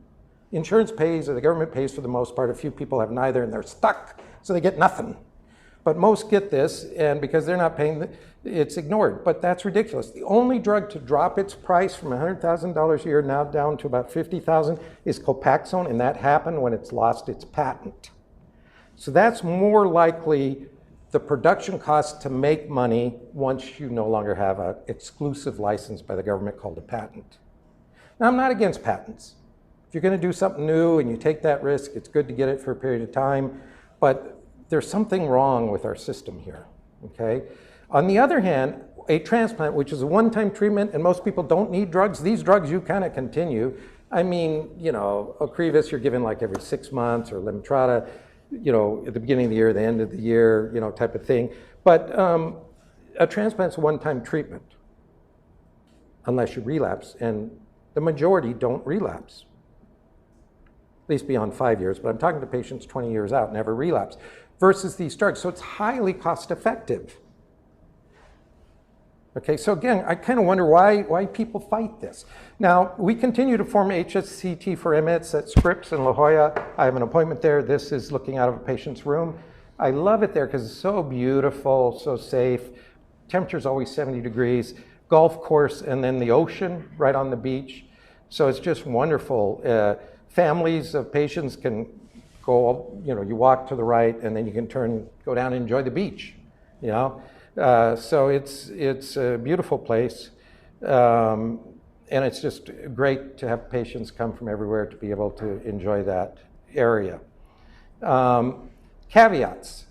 Insurance pays, or the government pays for the most part. A few people have neither, and they're stuck, so they get nothing. But most get this, and because they're not paying, it's ignored. But that's ridiculous. The only drug to drop its price from $100,000 a year now down to about $50,000 is Copaxone, and that happened when it's lost its patent. So that's more likely the production cost to make money once you no longer have an exclusive license by the government called a patent. Now, I'm not against patents. If you're going to do something new and you take that risk, it's good to get it for a period of time, but there's something wrong with our system here, okay? On the other hand, a transplant, which is a one-time treatment, and most people don't need drugs, these drugs you kind of continue. I mean, you know, Ocrevus you're given like every 6 months, or Lemtrada, you know, at the beginning of the year, the end of the year, you know, type of thing. But a transplant's a one-time treatment, unless you relapse, and the majority don't relapse, at least beyond 5 years, but I'm talking to patients 20 years out, never relapse, versus these drugs. So it's highly cost effective. Okay, so again, I kind of wonder why people fight this. Now, we continue to form HSCT for MITs at Scripps in La Jolla. I have an appointment there. This is looking out of a patient's room. I love it there because it's so beautiful, so safe. Temperature's always 70 degrees. Golf course and then the ocean right on the beach. So it's just wonderful. Families of patients can go, you know, you walk to the right and then you can go down and enjoy the beach, you know. So it's a beautiful place. And it's just great to have patients come from everywhere to be able to enjoy that area. Caveats.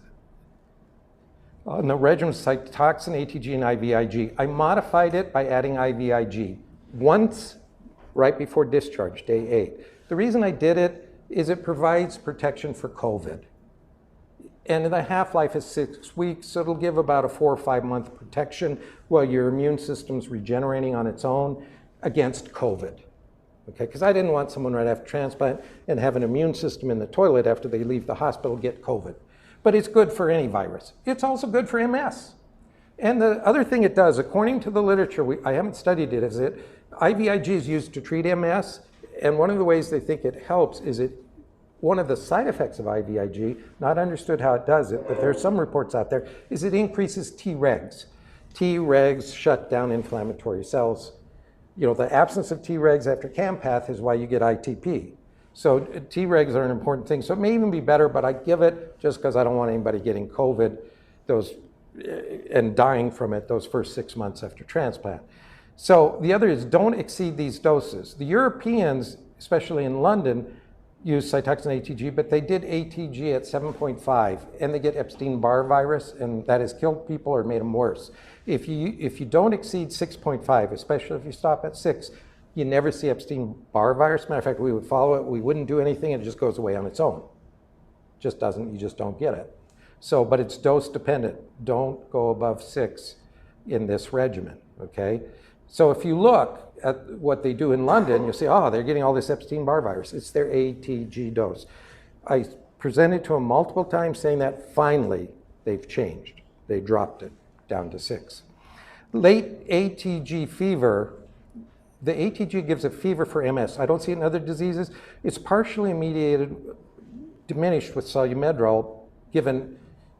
On the regimen Cytoxan, ATG, and IVIG, I modified it by adding IVIG once right before discharge, day 8. The reason I did it is it provides protection for COVID. And the half-life is 6 weeks, so it'll give about a 4 or 5 month protection while your immune system's regenerating on its own against COVID. Okay, because I didn't want someone right after transplant and have an immune system in the toilet after they leave the hospital get COVID. But it's good for any virus. It's also good for MS. And the other thing it does, according to the literature, I haven't studied it, is IVIG is used to treat MS, and one of the ways they think it helps is one of the side effects of IVIG, not understood how it does it, but there's some reports out there, is it increases Tregs. Tregs shut down inflammatory cells. You know, the absence of Tregs after Campath is why you get ITP. So Tregs are an important thing. So it may even be better, but I give it just because I don't want anybody getting COVID and dying from it those first 6 months after transplant. So the other is don't exceed these doses. The Europeans, especially in London, use Cytoxan ATG, but they did ATG at 7.5, and they get Epstein-Barr virus, and that has killed people or made them worse. If you don't exceed 6.5, especially if you stop at 6, you never see Epstein-Barr virus. Matter of fact, we would follow it, we wouldn't do anything, it just goes away on its own. Just doesn't, you just don't get it. So, but it's dose dependent. Don't go above 6 in this regimen, okay? So if you look at what they do in London, you'll see, oh, they're getting all this Epstein-Barr virus. It's their ATG dose. I presented to them multiple times saying that finally they've changed. They dropped it down to 6. Late ATG fever The ATG gives a fever for MS. I don't see it in other diseases. It's partially mediated, diminished with Solumedrol given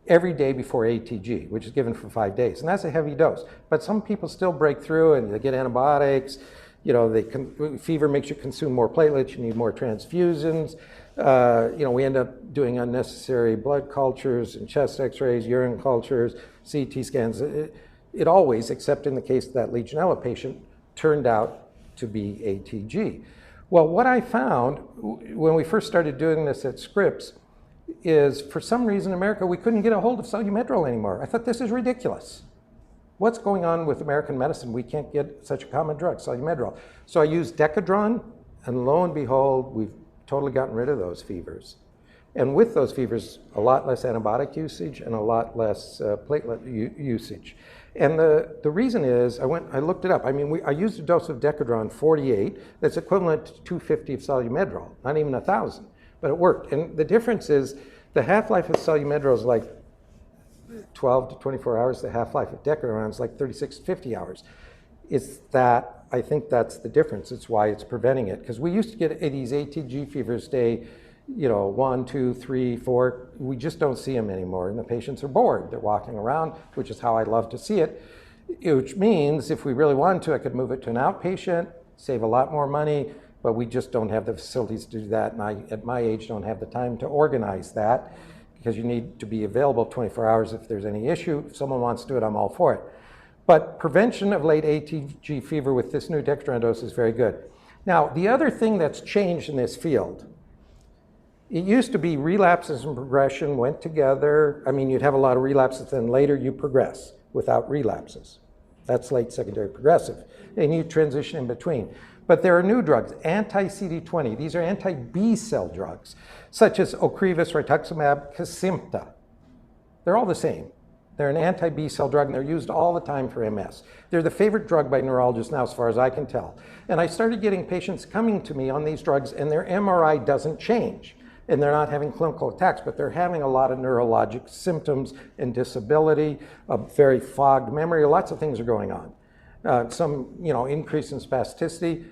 every day before ATG, which is given for 5 days. And that's a heavy dose. But some people still break through and they get antibiotics. You know, fever makes you consume more platelets. You need more transfusions. You know, we end up doing unnecessary blood cultures and chest x-rays, urine cultures, CT scans. It always, except in the case of that Legionella patient, turned out to be ATG. Well, what I found when we first started doing this at Scripps is, for some reason in America, we couldn't get a hold of Solumedrol anymore. I thought, this is ridiculous. What's going on with American medicine? We can't get such a common drug, Solumedrol. So I used Decadron, and lo and behold, we've totally gotten rid of those fevers. And with those fevers, a lot less antibiotic usage and a lot less platelet usage. And the reason is, I looked it up. I mean, I used a dose of Decadron, 48, that's equivalent to 250 of Solumedrol, not even 1,000, but it worked. And the difference is, the half-life of Solumedrol is like 12 to 24 hours. The half-life of Decadron is like 36 to 50 hours. It's that, I think that's the difference. It's why it's preventing it. Because we used to get these ATG fevers day, you know, 1, 2, 3, 4. We just don't see them anymore. And the patients are bored. They're walking around, which is how I love to see it. Which means if we really wanted to, I could move it to an outpatient, save a lot more money, but we just don't have the facilities to do that. And I, at my age, don't have the time to organize that, because you need to be available 24 hours if there's any issue. If someone wants to do it, I'm all for it. But prevention of late ATG fever with this new Decadron dose is very good. Now, the other thing that's changed in this field, it used to be relapses and progression went together. I mean, you'd have a lot of relapses, then later you progress without relapses. That's late secondary progressive. And you transition in between. But there are new drugs, anti-CD20. These are anti-B cell drugs, such as Ocrevus, rituximab, Kesimpta. They're all the same. They're an anti-B cell drug, and they're used all the time for MS. They're the favorite drug by neurologists now, as far as I can tell. And I started getting patients coming to me on these drugs, and their MRI doesn't change. And they're not having clinical attacks, but they're having a lot of neurologic symptoms and disability, a very fogged memory. Lots of things are going on. Some, you know, increase in spasticity.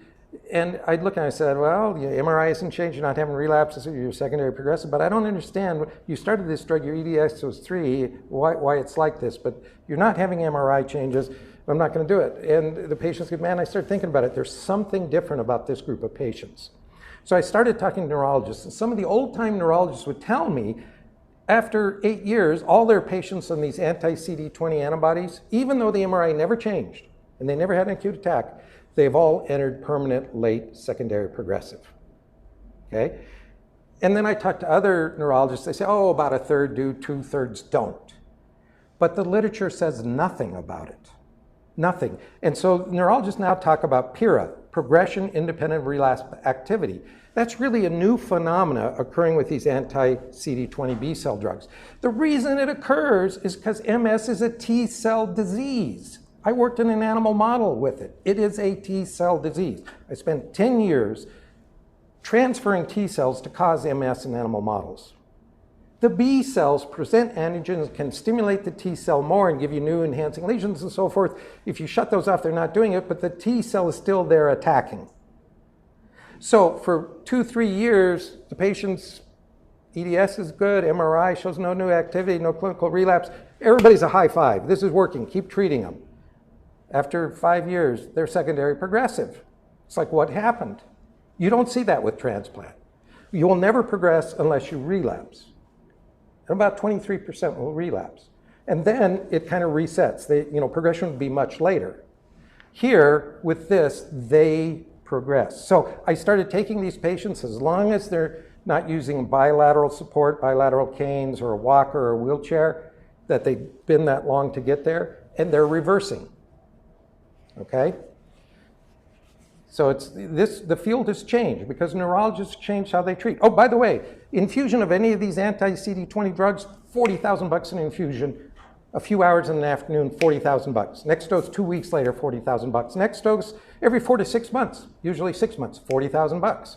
And I'd look and I said, well, your MRI hasn't changed, you're not having relapses, you're secondary progressive, but I don't understand. You started this drug, your EDS was 3, why it's like this, but you're not having MRI changes, I'm not going to do it. And the patients go, man, I started thinking about it. There's something different about this group of patients. So I started talking to neurologists, and some of the old-time neurologists would tell me, after 8 years, all their patients on these anti-CD20 antibodies, even though the MRI never changed, and they never had an acute attack, they've all entered permanent late secondary progressive, okay? And then I talked to other neurologists, they say, oh, about a third do, 2/3 don't. But the literature says nothing about it, nothing. And so neurologists now talk about PIRA, progression independent of relapse activity. That's really a new phenomena occurring with these anti-CD20 B cell drugs. The reason it occurs is because MS is a T cell disease. I worked in an animal model with it. It is a T cell disease. I spent 10 years transferring T cells to cause MS in animal models. The B cells present antigens, can stimulate the T cell more and give you new enhancing lesions and so forth. If you shut those off, they're not doing it, but the T cell is still there attacking. So for 2-3 years, the patient's EDS is good, MRI shows no new activity, no clinical relapse. Everybody's a high five. This is working. Keep treating them. After 5 years, they're secondary progressive. It's like, what happened? You don't see that with transplant. You will never progress unless you relapse. And about 23% will relapse. And then it kind of resets. Progression would be much later. Here, with this, they progress. So I started taking these patients, as long as they're not using bilateral support, bilateral canes, or a walker or a wheelchair, that they've been that long to get there, and they're reversing. Okay? So the field has changed because neurologists changed how they treat. Oh, by the way, infusion of any of these anti-CD20 drugs, $40,000 an infusion. A few hours in the afternoon, $40,000. Next dose 2 weeks later, $40,000. Next dose every 4 to 6 months, usually 6 months, $40,000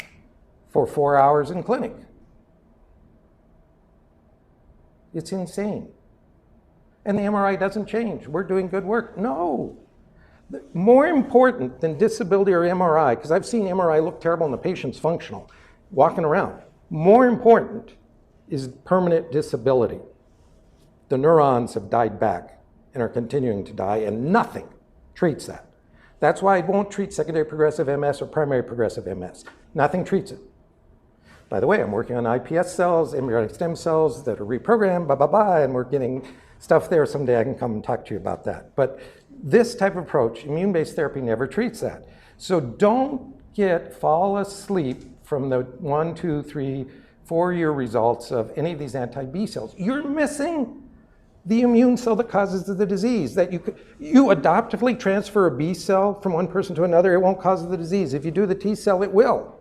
for 4 hours in clinic. It's insane. And the MRI doesn't change. We're doing good work. No. More important than disability or MRI, because I've seen MRI look terrible and the patient's functional, walking around. More important is permanent disability. The neurons have died back and are continuing to die, and nothing treats that. That's why I won't treat secondary progressive MS or primary progressive MS. Nothing treats it. By the way, I'm working on iPS cells, embryonic stem cells that are reprogrammed, blah, blah, blah, and we're getting stuff there. Someday I can come and talk to you about that. But this type of approach, immune-based therapy, never treats that. So don't fall asleep from the 1, 2, 3, 4-year results of any of these anti-B cells. You're missing the immune cell that causes the disease. That you adoptively transfer a B cell from one person to another, it won't cause the disease. If you do the T cell, it will.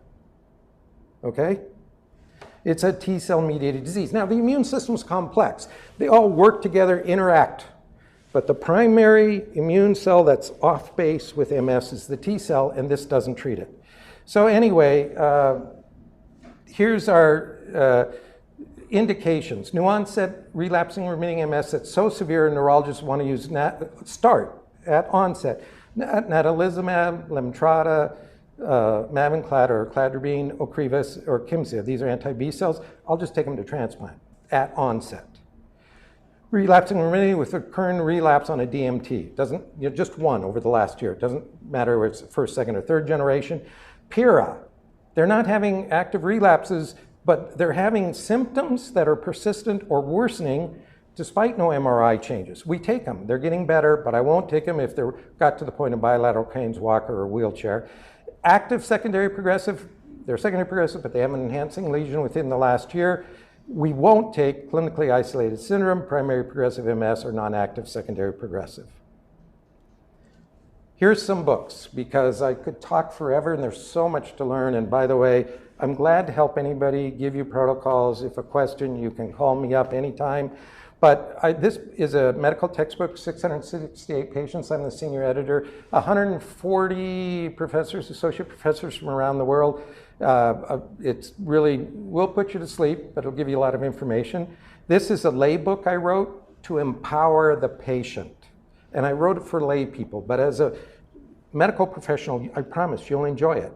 Okay? It's a T cell mediated disease. Now, the immune system is complex. They all work together, interact. But the primary immune cell that's off base with MS is the T cell, and this doesn't treat it. So anyway, here's our indications. New onset relapsing remitting MS that's so severe neurologists want to use start at onset. Natalizumab, Lemtrada, Mavenclad or Cladribine, Ocrevus, or Kimzia. These are anti-B cells. I'll just take them to transplant at onset. Relapsing remitting with recurrent relapse on a DMT. Just one over the last year. It doesn't matter whether it's first, second, or third generation. PIRA. They're not having active relapses, but they're having symptoms that are persistent or worsening despite no MRI changes. We take them. They're getting better, but I won't take them if they got to the point of bilateral canes, walker, or wheelchair. Active secondary progressive, they're secondary progressive, but they have an enhancing lesion within the last year. We won't take clinically isolated syndrome, primary progressive MS, or non-active secondary progressive. Here's some books, because I could talk forever and there's so much to learn. And by the way, I'm glad to help anybody, give you protocols. If a question, you can call me up anytime. But this is a medical textbook, 668 patients. I'm the senior editor. 140 professors, associate professors from around the world. It's really, will put you to sleep, but it'll give you a lot of information. This is a lay book I wrote to empower the patient. And I wrote it for lay people, but as a medical professional, I promise you'll enjoy it.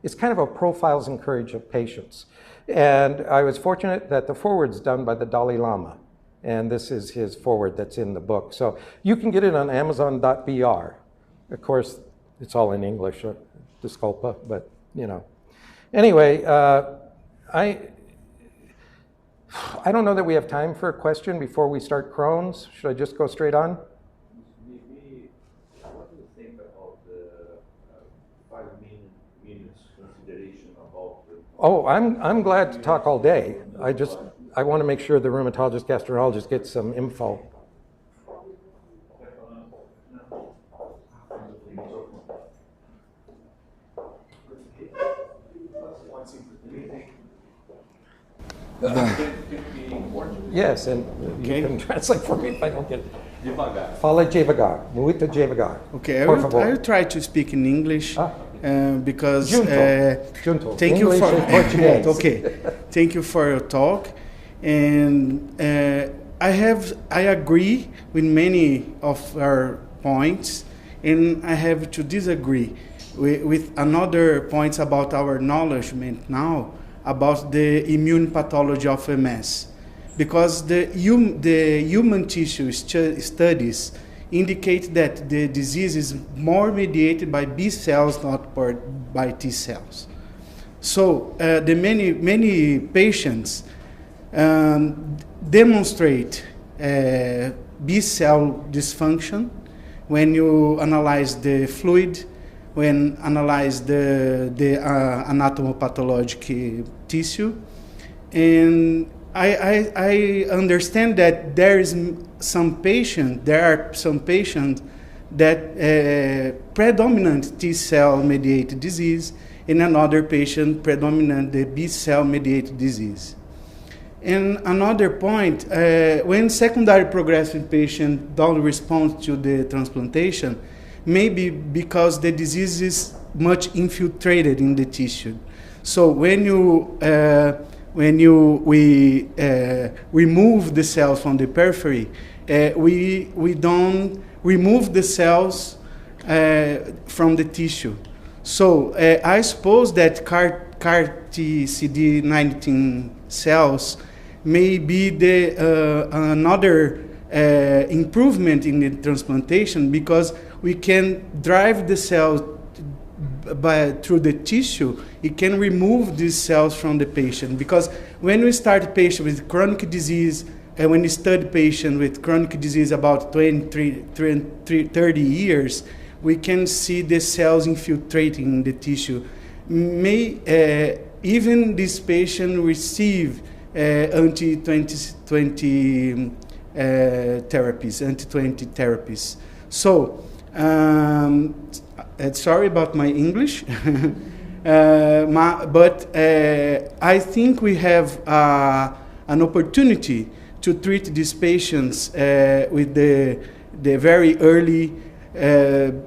It's kind of a profiles and courage of patients. And I was fortunate that the foreword's done by the Dalai Lama. And this is his foreword that's in the book. So you can get it on amazon.br. Of course, it's all in English, Disculpa, but you know. Anyway, I don't know that we have time for a question before we start Crohn's. Should I just go straight on? What do you think about the 5 minutes consideration about the... Oh, I'm glad to talk all day. I want to make sure the rheumatologist, gastroenterologist gets some info. Yes, and you can translate for me if I don't get it. Devagar. Fala devagar, muito devagar. Okay, I will try to speak in English because Junto. Thank English you for and Portuguese. Okay, thank you for your talk, and I agree with many of our points, and I have to disagree with another points about our acknowledgement now about the immune pathology of MS, because the human tissue studies indicate that the disease is more mediated by B cells, not by T cells. So the many patients demonstrate B cell dysfunction when you analyze the fluid, when analyze the anatomopathologic tissue, and I understand that there are some patients that predominant T cell mediated disease, and another patient predominant the B cell mediated disease. And another point, when secondary progressive patient don't respond to the transplantation, maybe because the disease is much infiltrated in the tissue. So when we remove the cells from the periphery, we don't remove the cells from the tissue. So I suppose that CAR T CD19 cells may be another improvement in the transplantation, because we can drive the cells through the tissue. It can remove these cells from the patient, because when we start a patient with chronic disease, and when we study patient with chronic disease about 30 years, we can see the cells infiltrating in the tissue. Even this patient receive anti-20 therapies. So, sorry about my English, but I think we have an opportunity to treat these patients with the very early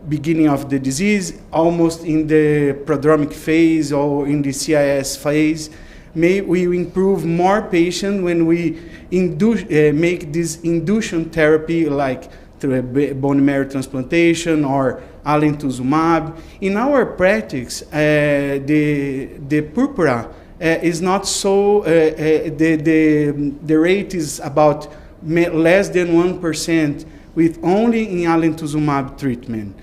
beginning of the disease, almost in the prodromic phase or in the CIS phase. May we improve more patients when we make this induction therapy, like through bone marrow transplantation or alemtuzumab. In our practice, the purpura is not so, the rate is about less than 1% with only in alemtuzumab treatment.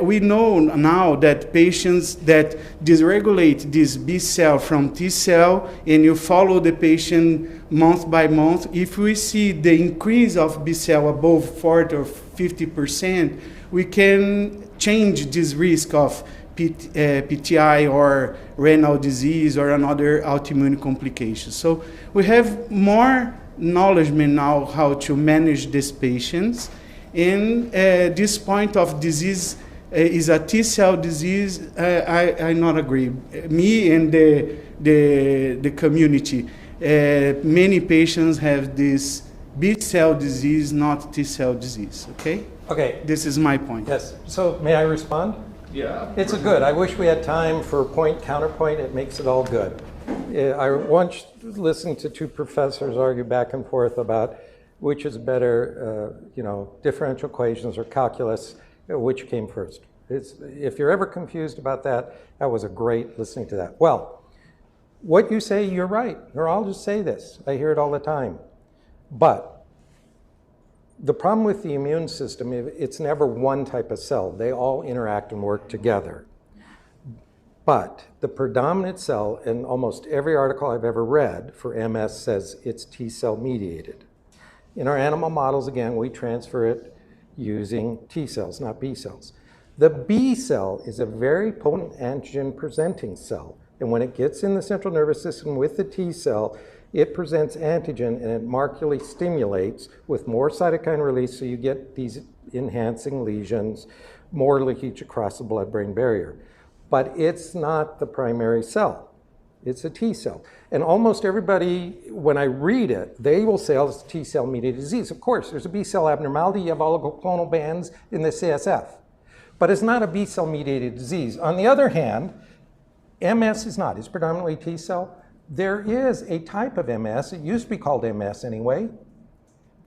We know now that patients that dysregulate this B cell from T cell, and you follow the patient month by month, if we see the increase of B cell above 40 or 50%, we can change this risk of PTI or renal disease or another autoimmune complication. So we have more knowledge now how to manage these patients. And this point of disease is a T cell disease. I not agree. Me and the community, many patients have this B cell disease, not T cell disease. Okay. Okay. This is my point. Yes. So may I respond? Yeah. It's a good. I wish we had time for point counterpoint. It makes it all good. I once listened to two professors argue back and forth about which is better, differential equations or calculus, which came first. If you're ever confused about that, that was a great listening to that. Well, what you say, you're right. Neurologists say this. I hear it all the time. But the problem with the immune system, it's never one type of cell. They all interact and work together. But the predominant cell in almost every article I've ever read for MS says it's T cell mediated. In our animal models, again, we transfer it using T cells, not B cells. The B cell is a very potent antigen-presenting cell. And when it gets in the central nervous system with the T cell, it presents antigen and it markedly stimulates with more cytokine release, so you get these enhancing lesions, more leakage across the blood-brain barrier. But it's not the primary cell. It's a T cell. And almost everybody, when I read it, they will say, oh, it's a T cell mediated disease. Of course, there's a B cell abnormality. You have oligoclonal bands in the CSF. But it's not a B cell mediated disease. On the other hand, MS is not. It's predominantly T cell. There is a type of MS, it used to be called MS anyway,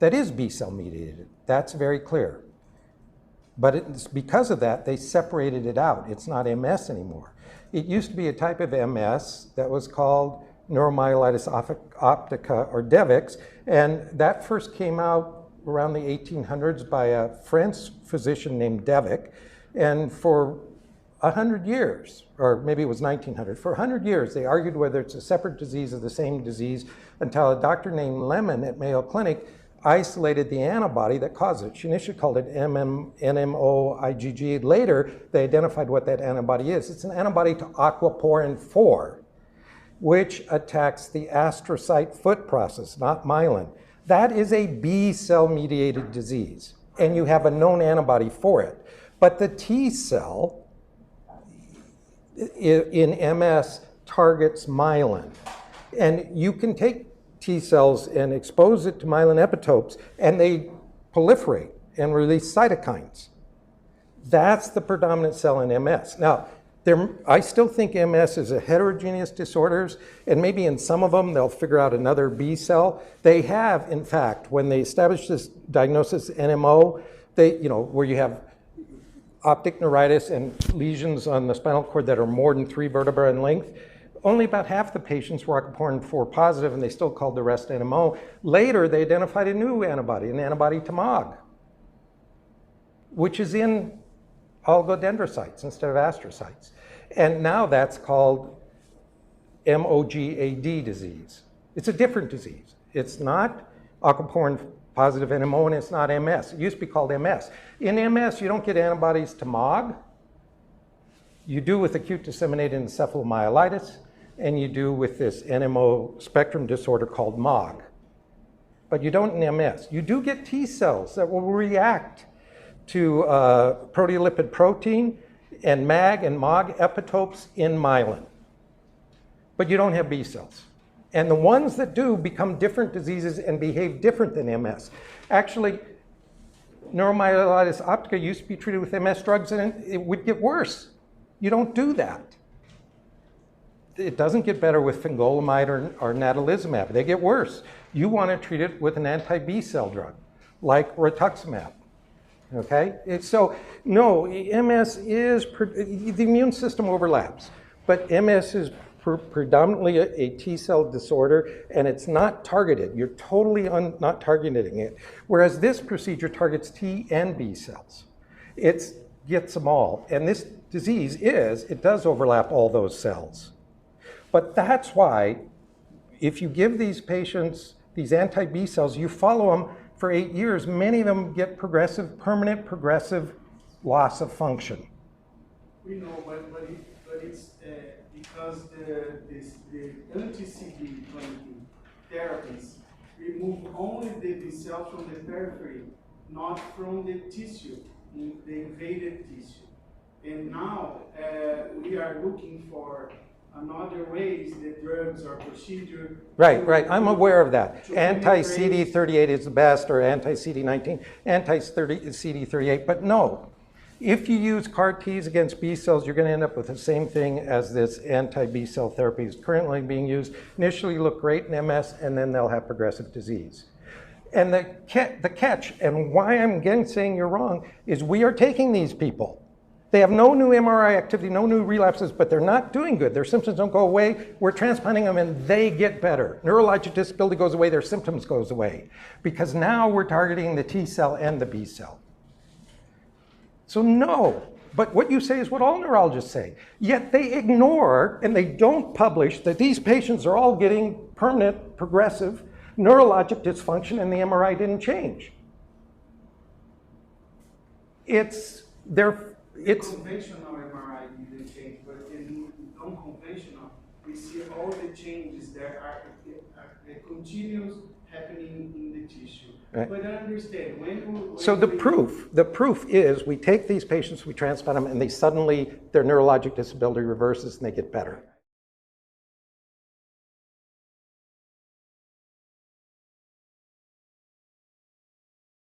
that is B cell mediated. That's very clear. But it's because of that, they separated it out. It's not MS anymore. It used to be a type of MS that was called neuromyelitis optica, or DEVIX, and that first came out around the 1800s by a French physician named Devic, and for 100 years, or maybe it was 1900, for 100 years they argued whether it's a separate disease or the same disease until a doctor named Lemon at Mayo Clinic isolated the antibody that caused it. She initially called it NMO-IgG. Later, they identified what that antibody is. It's an antibody to aquaporin 4, which attacks the astrocyte foot process, not myelin. That is a B cell mediated disease, and you have a known antibody for it. But the T cell in MS targets myelin, and you can take T cells and expose it to myelin epitopes, and they proliferate and release cytokines. That's the predominant cell in MS. Now, I still think MS is a heterogeneous disorder, and maybe in some of them they'll figure out another B cell. They have, in fact, when they established this diagnosis NMO, where you have optic neuritis and lesions on the spinal cord that are more than 3 vertebrae in length, only about half the patients were aquaporin 4 positive, and they still called the rest NMO. Later, they identified a new antibody, an antibody TUMOG, which is in oligodendrocytes instead of astrocytes. And now that's called MOGAD disease. It's a different disease. It's not aquaporin positive NMO, and it's not MS. It used to be called MS. In MS, you don't get antibodies to MOG. You do with acute disseminated encephalomyelitis, and you do with this NMO spectrum disorder called MOG. But you don't in MS. You do get T cells that will react to proteolipid protein and MAG and MOG epitopes in myelin. But you don't have B cells. And the ones that do become different diseases and behave different than MS. Actually, neuromyelitis optica used to be treated with MS drugs, and it would get worse. You don't do that. It doesn't get better with fingolimide or natalizumab. They get worse. You want to treat it with an anti-B cell drug, like rituximab. Okay? So, no, MS is, the immune system overlaps, but MS is predominantly a T cell disorder, and it's not targeted. You're totally not targeting it. Whereas this procedure targets T and B cells. It gets them all. And this disease it does overlap all those cells. But that's why if you give these patients these anti-B cells, you follow them for 8 years, many of them get permanent progressive loss of function. We know, but it's because the anti-CD20 therapies remove only the B cells from the periphery, not from the tissue, the invaded tissue. And now we are looking for another ways, the drugs or procedure. Right. I'm aware of that. Anti-CD38 is the best, or anti-CD19, anti-CD38, but no. If you use CAR Ts against B cells, you're going to end up with the same thing as this anti-B cell therapy is currently being used. Initially look great in MS, and then they'll have progressive disease. And the catch, and why I'm again saying you're wrong, is we are taking these people. They have no new MRI activity, no new relapses, but they're not doing good. Their symptoms don't go away. We're transplanting them, and they get better. Neurologic disability goes away, their symptoms goes away. Because now we're targeting the T cell and the B cell. So no, but what you say is what all neurologists say. Yet they ignore and they don't publish that these patients are all getting permanent, progressive neurologic dysfunction, and the MRI didn't change. It's conventional MRI didn't change, but in non-conventional, we see all the changes that are continuous happening in the tissue. Right. But I understand so the proof is we take these patients, we transplant them, and their neurologic disability reverses and they get better.